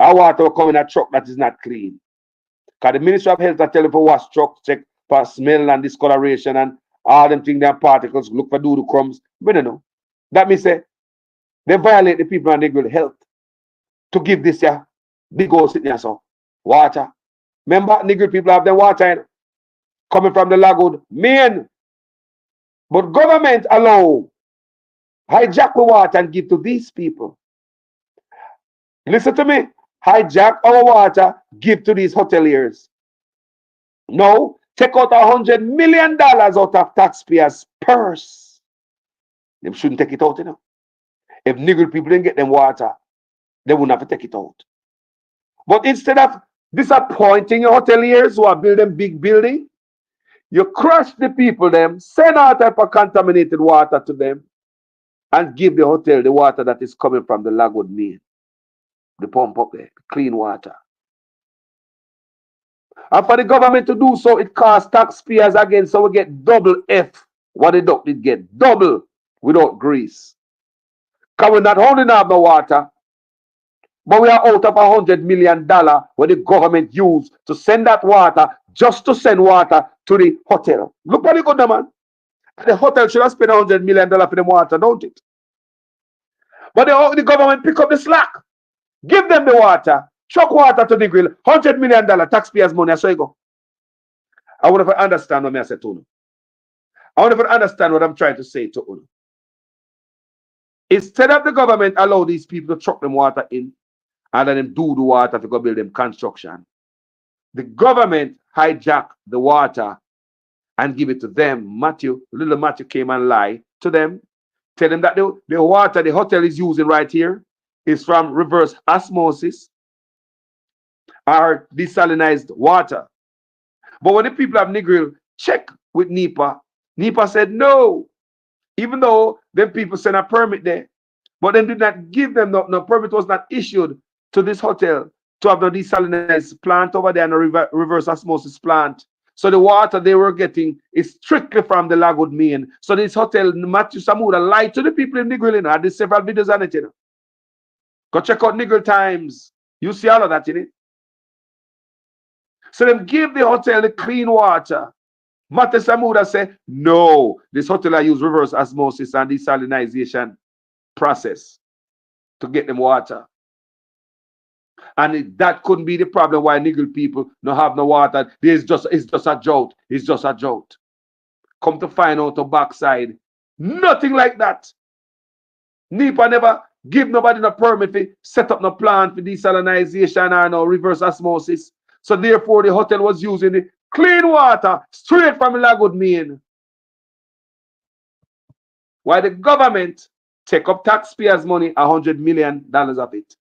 Our water will come in a truck that is not clean. Because the Ministry of Health are telling for wash truck, check for smell and discoloration and all them things, them particles, look for do the crumbs. We don't know. That means they violate the people and they good health to give this yeah big old sitting here so water. Remember, Negril people have them water coming from the Lagwood main. But government allow hijack the water and give to these people. Listen to me. Hijack our water, give to these hoteliers. No, take out $100 million out of taxpayers' purse. They shouldn't take it out, you know. If Negril people didn't get them water, they wouldn't have to take it out. But instead of disappointing your hoteliers who are building big building, you crush the people them, send out type of contaminated water to them, and give the hotel the water that is coming from the Lagwood main. The pump up there, clean water. And for the government to do so, it costs taxpayers again, so we get double F what the duck did get. Double without grease. Because we not only have no water, but we are out of $100 million where the government used to send that water, just to send water to the hotel. Look what they got, man. The hotel should have spent $100 million for them water, don't it? But the government pick up the slack. Give them the water. Truck water to the grill. $100 million taxpayers' money. So you go. I want to understand what I say to you. I want to understand what I'm trying to say to you. Instead of the government allow these people to truck them water in and let them do the water to go build them construction, the government hijack the water and give it to them. Little Matthew came and lied to them, tell them that the water the hotel is using right here is from reverse osmosis or desalinized water. But when the people of Negril check with NEPA, NEPA said no, even though them people sent a permit there, but then did not give them no permit was not issued to this hotel to have the desalinized plant over there and a reverse osmosis plant. So the water they were getting is strictly from the Lagwood main. So this hotel, Matthew Samuda, lied to the people in Negril. I did several videos on it. Go check out Negril Times. You see all of that in it. So them give the hotel the clean water. Matthew Samuda said, no, this hotel I use reverse osmosis and desalinization process to get them water. And that couldn't be the problem why Negril people don't have no water. It's just a drought. It's just a drought. Come to find out the backside, nothing like that. NEPA never give nobody no permit to set up no plant for desalinization or no reverse osmosis. So therefore the hotel was using the clean water straight from the Lagwood main. Why the government take up taxpayers' money, $100 million of it.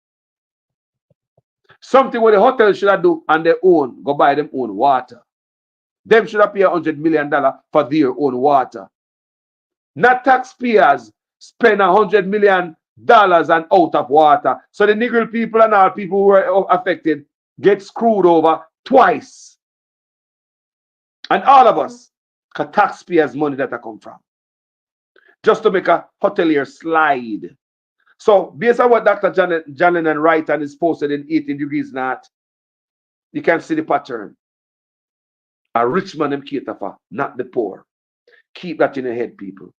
Something what the hotel should have do on their own, go buy them own water. Them should have paid $100 million for their own water. Not taxpayers spend $100 million and out of water. So the Negril people and all people who were affected get screwed over twice. And all of us, because taxpayers' money that I come from. Just to make a hotelier slide. So based on what Dr. John Lennon write and is posted in 18 Degrees North, you can see the pattern. A rich man them cater for, not the poor. Keep that in your head, people.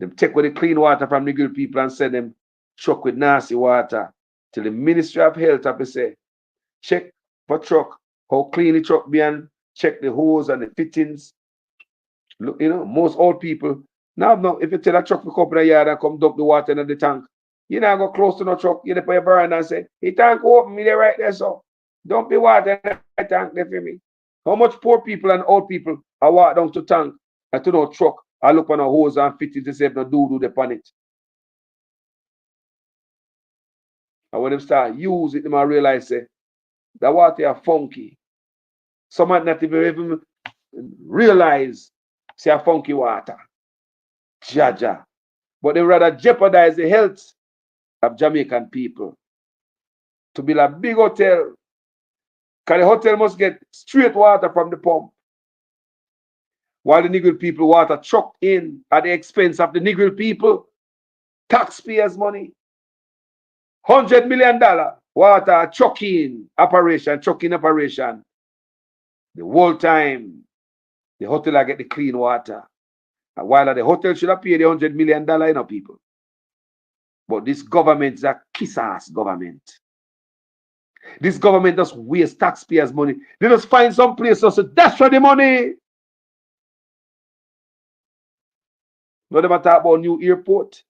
Them take with the clean water from the good people and send them truck with nasty water till the Ministry of Health have to say, check for truck, how clean the truck be, and check the hose and the fittings. Look, you know, most old people, now if you tell a truck to come up in the yard and come dump the water in the tank, you now go close to no truck, you put your veranda and say, the tank open me there right there, so dump the water in the tank there for me. How much poor people and old people are walk down to tank and to no truck, I look on a hose and fit it to save no do the pan it. And when them start use it, them I realize say the water are funky. Some might not even realize say a funky water. Jaja. But they rather jeopardize the health of Jamaican people to build a big hotel. Because the hotel must get straight water from the pump. While the Negril people water trucked in at the expense of the Negril people, taxpayers' money. $100 million water trucking operation. The whole time, the hotel get the clean water. And while the hotel should have paid the $100 million, you know, people. But this government is a kiss-ass government. This government just waste taxpayers' money. They just find some place to say, that's for the money. Not ever talk about new airport.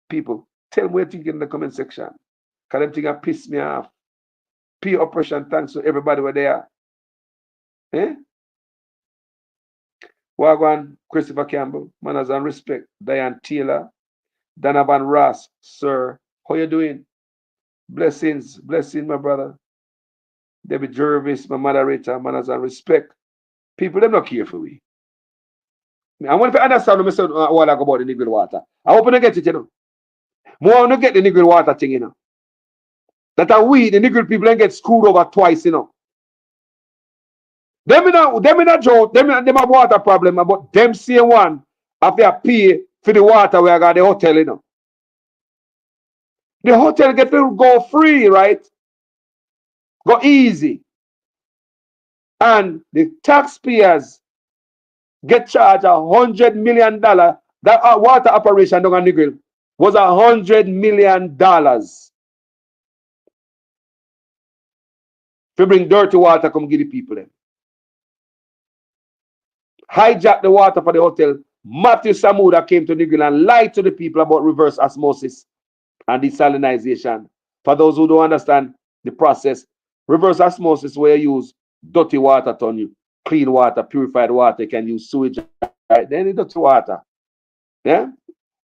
People, tell me what you think in the comment section. Because them things piss me off. Pay operation thanks to everybody were there. Eh? Wagwan, Christopher Campbell, manners and respect. Diane Taylor, Donovan Ross, sir. How you doing? Blessings, my brother. David Jervis, my moderator, manners and respect. People, them not care for we. I want to understand what I go about the Negril water. I hope I get it, you know. More want to get the Negril water thing, you know. That are we, the Negril people, get screwed over twice, you know. Them in a drought, them have water problem, but them same one have to pay for the water where I got the hotel, you know. The hotel get to go free, right? Go easy. And the taxpayers get charged $100 million. That water operation down on Negril was $100 million. To bring dirty water, come give the people them. Hijack the water for the hotel. Matthew Samuda came to Negril and lied to the people about reverse osmosis and desalinization. For those who don't understand the process, reverse osmosis where you use dirty water turn you clean water, purified water. You can use sewage, right? Then it's dirty water. Yeah.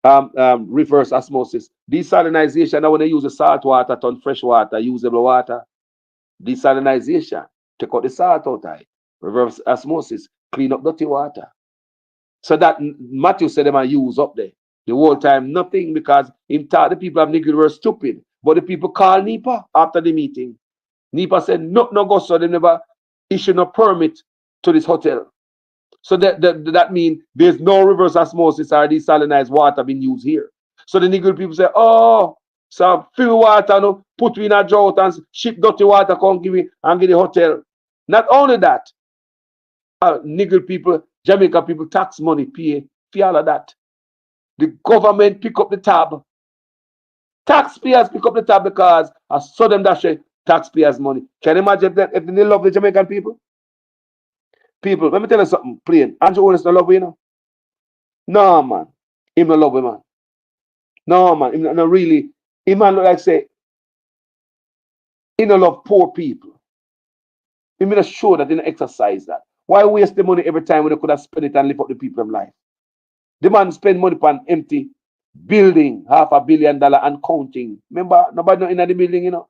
Reverse osmosis. Desalinization. Now when they use the salt water turn fresh water, usable water. Desalinization. Take out the salt out of it. Reverse osmosis. Clean up dirty water. So that Matthew said them and use up there. The whole time, nothing, because in thought the people of Negril were stupid. But the people called NEPA after the meeting. NEPA said no go, so they never issue no permit to this hotel. So that means there's no reverse osmosis or desalinized water being used here. So the Negril people say, oh, so fill water, no, put in a drought and ship dirty water, come give me and give the hotel. Not only that, Negril people, Jamaica people tax money pay for all of that. The government pick up the tab. Taxpayers pick up the tab because I saw them that share taxpayers' money. Can you imagine if they love the Jamaican people? People, let me tell you something plain. Andrew Owens don't love you, you know? No, man. Him not love you, man. No, man. Him not really. Him man look like say, he don't love poor people. He not sure that they don't exercise that. Why waste the money every time when they could have spent it and lift up the people of life? The man spend money on empty building, $500 million and counting. Remember, nobody not in the building, you know.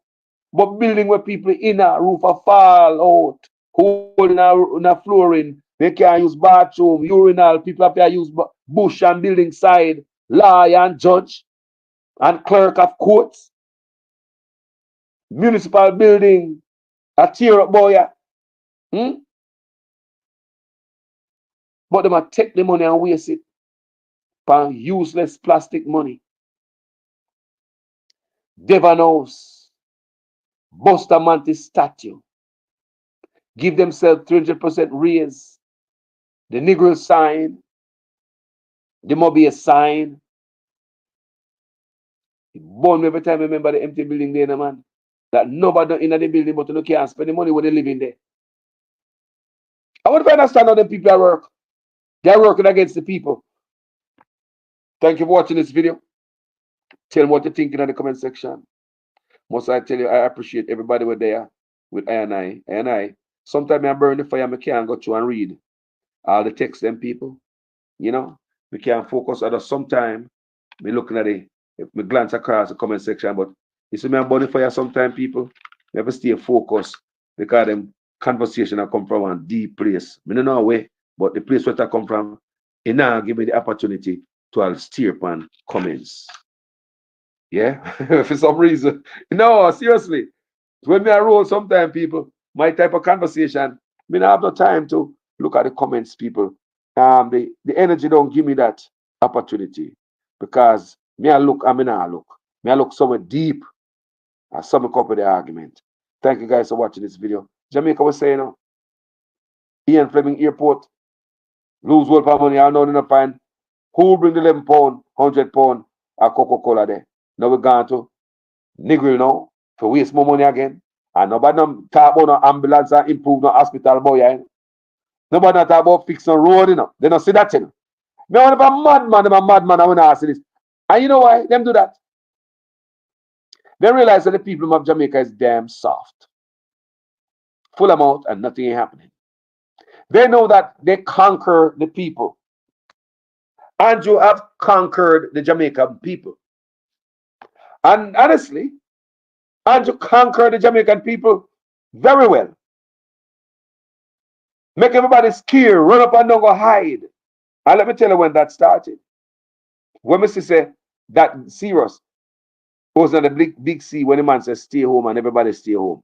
But building where people in a roof a fall out, hole in a flooring, they can't use bathroom, urinal, people have to use bush and building side, lawyer and judge, and clerk of courts, municipal building, a tear up boy. But they might take the money and waste it for useless plastic money. Devon House, Bustamante statue, give themselves 300% raise. The Negril sign, there must be a sign. Born every time I remember the empty building there, no, man. That nobody in the building, but you can't spend the money when they live in there. I want to understand how the people at work. They're working against the people. Thank you for watching this video. Tell me what you think in the comment section. Must I tell you, I appreciate everybody were there with I. Sometimes I burn the fire, I can't go through and read all the text them people. You know, we can't focus on sometimes. Me looking at it, me glance across the comment section, but you see me burn the fire sometimes people. Never stay focused because them conversation I come from a deep place. Me don't know where, but the place where I come from, it now give me the opportunity to I'll steer upon comments. Yeah, for some reason. No, seriously. When me I roll sometimes people, my type of conversation, me not have no time to look at the comments, people. The energy don't give me that opportunity because me I look, I mean I look. Me I look somewhere deep and some up with the argument. Thank you guys for watching this video. Jamaica was saying, Ian Fleming Airport, lose world for money, I know enough find who bring the 11 pound, 100 pound of Coca-Cola there. Now we're going to Negril now for waste more money again. And nobody talk about no ambulance and improve no hospital boy. Yeah? Nobody talk about fix no road, you know. They don't see that thing. Me want a madman, I want to ask this. And you know why? Them do that. They realize that the people of Jamaica is damn soft. Full amount and nothing ain't happening. They know that they conquer the people. Andrew have conquered the Jamaican people. And honestly, Andrew conquered the Jamaican people very well. Make everybody scared, run up and down, go hide. And let me tell you when that started. When Mr. say that serious was on the big sea when the man says stay home and everybody stay home.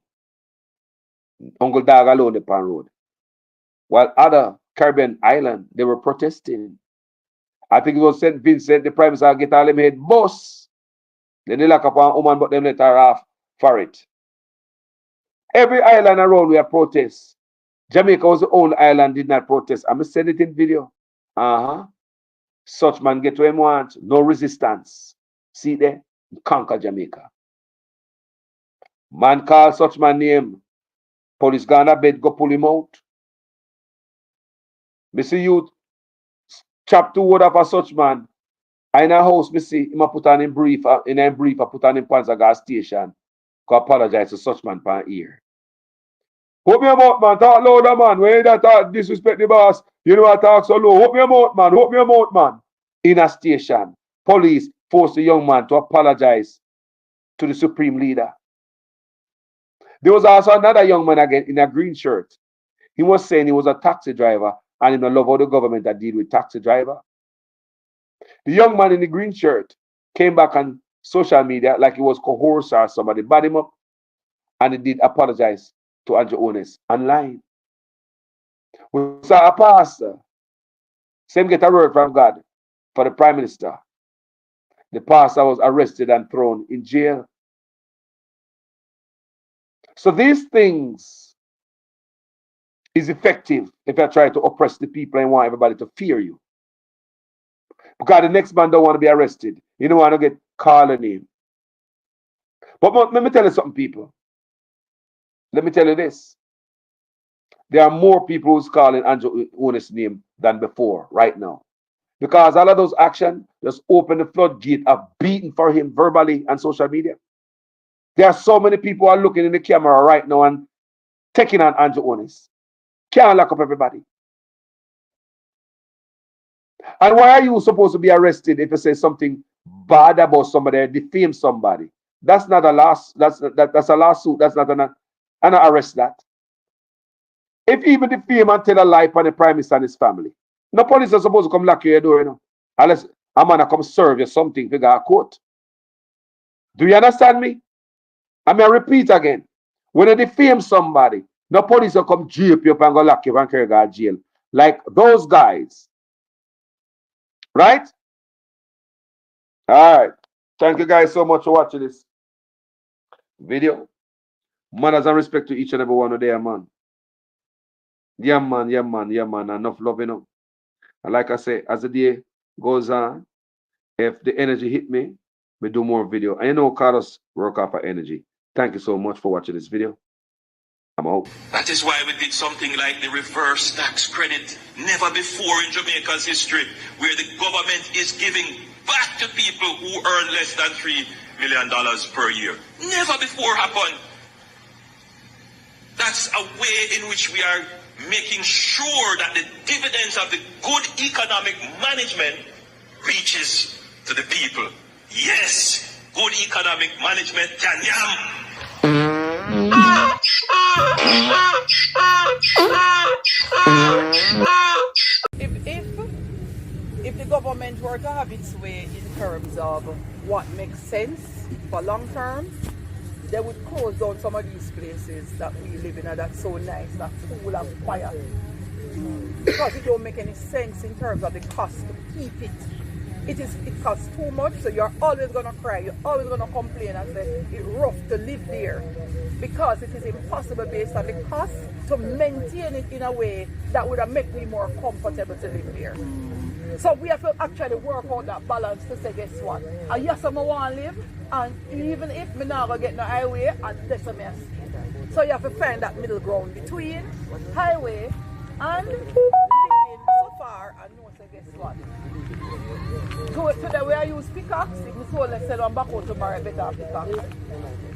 Uncle Dog alone upon road. While other Caribbean island, they were protesting. I think it was St. Vincent, the Prime Minister get all them head boss. Then they lock up on woman, but them let her off for it. Every island around we have protests. Jamaica was the only island did not protest. I'm said it in video. Such man get what him want. No resistance. See there? Conquer Jamaica. Man call such man name. Police gone to bed, go pull him out. Me see you chop 2 word of a such man. I in a house, me see him put on him brief, I put on him Panzer station. Go apologize to such man pan ear. Hope your mouth, man. Talk louder, man. When you talk disrespect the boss, you know I talk so low. Hope your mouth, man. Hope your mouth, man. In a station, police forced the young man to apologize to the supreme leader. There was also another young man again in a green shirt. He was saying he was a taxi driver and he don't love how the government that deal with taxi driver. The young man in the green shirt came back on social media like he was coerced or somebody bad him up And he did apologize to Andrew Onis online. We saw a pastor, same get a word from God for the Prime Minister. The pastor was arrested and thrown in jail. So these things is effective if you try to oppress the people and want everybody to fear you. Because the next man don't want to be arrested. You don't want to get called a name. But let me tell you something, people. Let me tell you this. There are more people who's calling Andrew Onis' name than before right now. Because all of those actions just open the floodgate of beating for him verbally and social media. There are so many people who are looking in the camera right now and taking on Andrew Onis. Can't lock up everybody. And why are you supposed to be arrested if you say something bad about somebody or defame somebody? That's not a that's a lawsuit. That's not an arrest that. If even defame and tell a lie upon the Prime Minister and his family, no police are supposed to come lock your door, you know. Unless a man come serve you something to go to court. Do you understand me? I mean, I repeat again. When you defame somebody, no police will come jape you up and go lock you and carry you to jail. Like those guys. Right? All right. Thank you guys so much for watching this video. Manners and respect to each and every one of them, man. Yeah, man, yeah, man, yeah, man. Enough love, you know. And like I say, as the day goes on, if the energy hit me, we do more video. And you know, Courthouse work off of energy. Thank you so much for watching this video. I'm out. That is why we did something like the reverse tax credit. Never before in Jamaica's history, where the government is giving back to people who earn less than $3 million per year. Never before happened. That's a way in which we are making sure that the dividends of the good economic management reaches to the people. Yes, good economic management can yam. If the government were to have its way in terms of what makes sense for long term, they would close down some of these places that we live in that's so nice, that's cool and quiet. Because it don't make any sense in terms of the cost to keep it. It costs too much, so you're always gonna cry, you're always gonna complain and say it's rough to live there. Because it is impossible based on the cost to maintain it in a way that would have made me more comfortable to live there. So we have to actually work out that balance to say, guess what? And yes, I want to live, and even if me not gonna get no highway, and that's a mess. So you have to find that middle ground between highway and living so far, and know, say, guess what? Today we I use pickaxe, if my soul let's say I'm back out tomorrow, better pickaxe.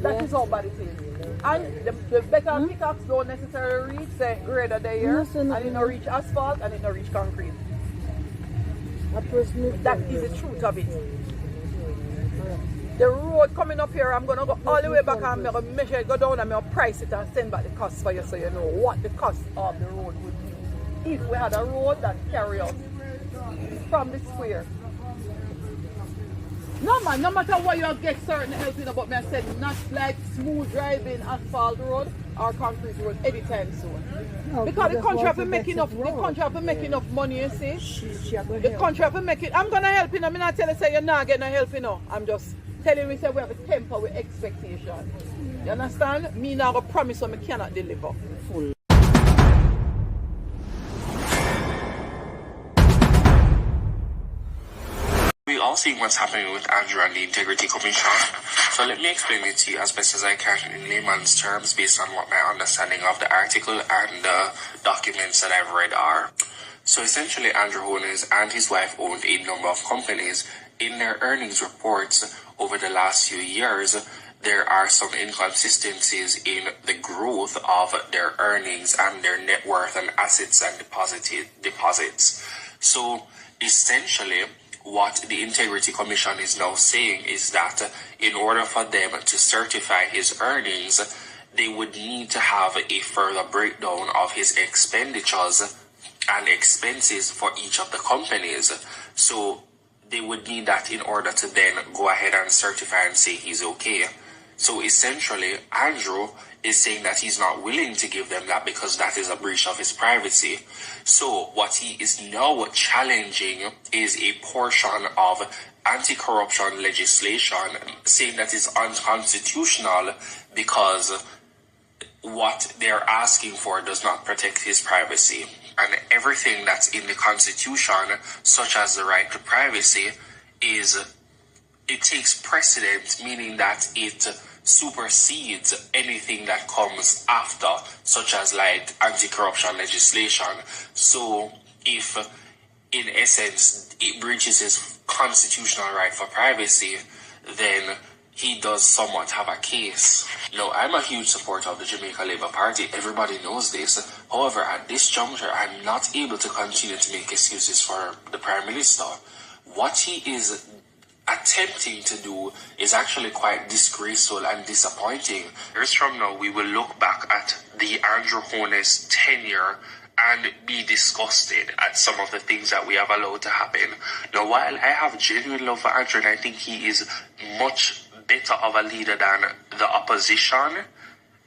That is how bad it is. And the better pickaxe don't necessarily reach say grader the year, and it don't reach asphalt and it don't reach concrete. That is the truth of it. The road coming up here, I'm gonna go all the way back and I'm gonna measure it, go down and I'm gonna price it and send back the cost for you so you know what the cost of the road would be. If we had a road that carry us from the square. No man, no matter what you get certain help in about me, I said not like smooth driving asphalt road or concrete road anytime soon. No, because the country have to make enough money, you see. The country have to make it. I'm gonna help you, I'm not telling you say you're not getting no help, you know. I'm just telling you say we have to temper with expectation. You understand? Me now go promise so I cannot deliver. Full. We all see what's happening with Andrew and the Integrity Commission. So let me explain it to you as best as I can in layman's terms based on what my understanding of the article and the documents that I've read are. So essentially Andrew Onis and his wife owned a number of companies. In their earnings reports over the last few years, there are some inconsistencies in the growth of their earnings and their net worth and assets and deposits. So essentially, what the Integrity Commission is now saying is that in order for them to certify his earnings, they would need to have a further breakdown of his expenditures and expenses for each of the companies. So they would need that in order to then go ahead and certify and say he's okay. So essentially, Andrew is saying that he's not willing to give them that because that is a breach of his privacy. So what he is now challenging is a portion of anti-corruption legislation, saying that is unconstitutional because what they're asking for does not protect his privacy. And everything that's in the Constitution, such as the right to privacy, it takes precedent, meaning that it supersedes anything that comes after, such as like anti-corruption legislation. So if, in essence, it breaches his constitutional right for privacy, then he does somewhat have a case. Now, I'm a huge supporter of the Jamaica Labour Party. Everybody knows this. However, at this juncture, I'm not able to continue to make excuses for the Prime Minister. What he is attempting to do is actually quite disgraceful and disappointing. Years from now, we will look back at the Andrew Holness tenure and be disgusted at some of the things that we have allowed to happen. Now, while I have genuine love for Andrew and I think he is much better of a leader than the opposition,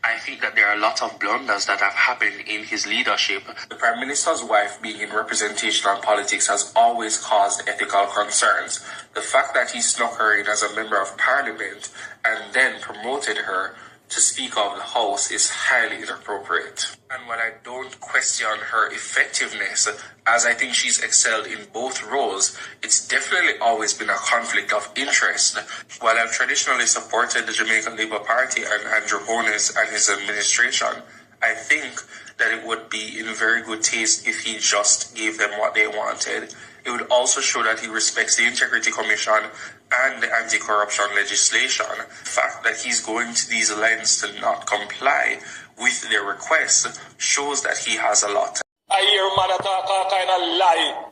I think that there are a lot of blunders that have happened in his leadership. The Prime Minister's wife being in representational politics has always caused ethical concerns. The fact that he snuck her in as a member of Parliament and then promoted her to Speaker of the House is highly inappropriate. And while I don't question her effectiveness, as I think she's excelled in both roles, it's definitely always been a conflict of interest. While I've traditionally supported the Jamaican Labour Party and Andrew Holness and his administration, I think that it would be in very good taste if he just gave them what they wanted. It would also show that he respects the Integrity Commission and the anti-corruption legislation. The fact that he's going to these lengths to not comply with their request shows that he has a lot. I hear man talk a kind of lie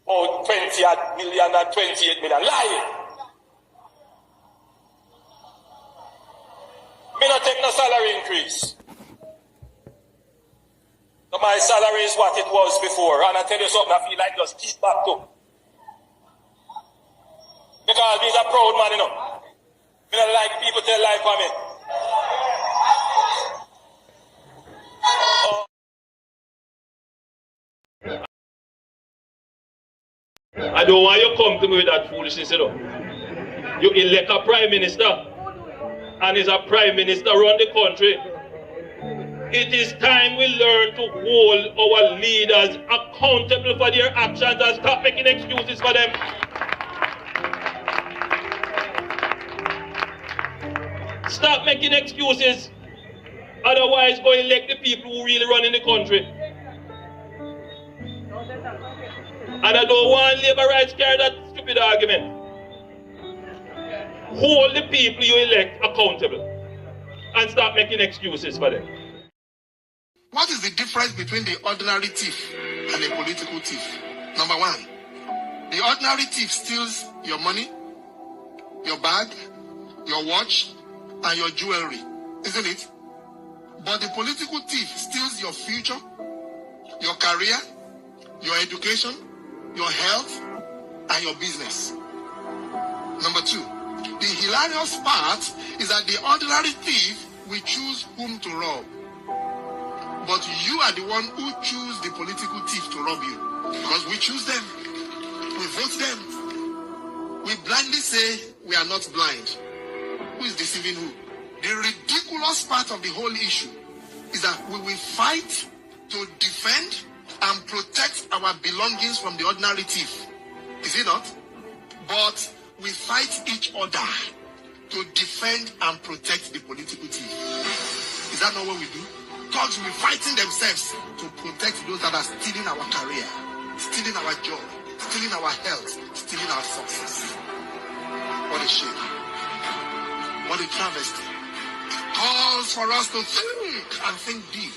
about 20 million and 28 million. Lie! Me not take no salary increase. So my salary is what it was before. And I tell you something, I feel like just kick back to. Because he's a proud man, you know. Me don't like people tell lie for me. I don't want you to come to me with that foolishness, you know. You elect a prime minister, and is a prime minister run the country. It is time we learn to hold our leaders accountable for their actions and stop making excuses for them. Stop making excuses. Otherwise, go elect the people who really run in the country. And I don't want Labour rights carry that stupid argument. Hold the people you elect accountable and stop making excuses for them. What is the difference between the ordinary thief and a political thief? Number one, the ordinary thief steals your money, your bag, your watch, and your jewelry, isn't it? But the political thief steals your future, your career, your education, your health, and your business. Number two, the hilarious part is that the ordinary thief will choose whom to rob. But you are the one who choose the political thief to rob you. Because we choose them. We vote them. We blindly say we are not blind. Who is deceiving who? The ridiculous part of the whole issue is that we will fight to defend and protect our belongings from the ordinary thief. Is it not? But we fight each other to defend and protect the political thief. Is that not what we do? Thugs will be fighting themselves to protect those that are stealing our career, stealing our job, stealing our health, stealing our success. What a shame. What a travesty. Calls for us to think and think deep.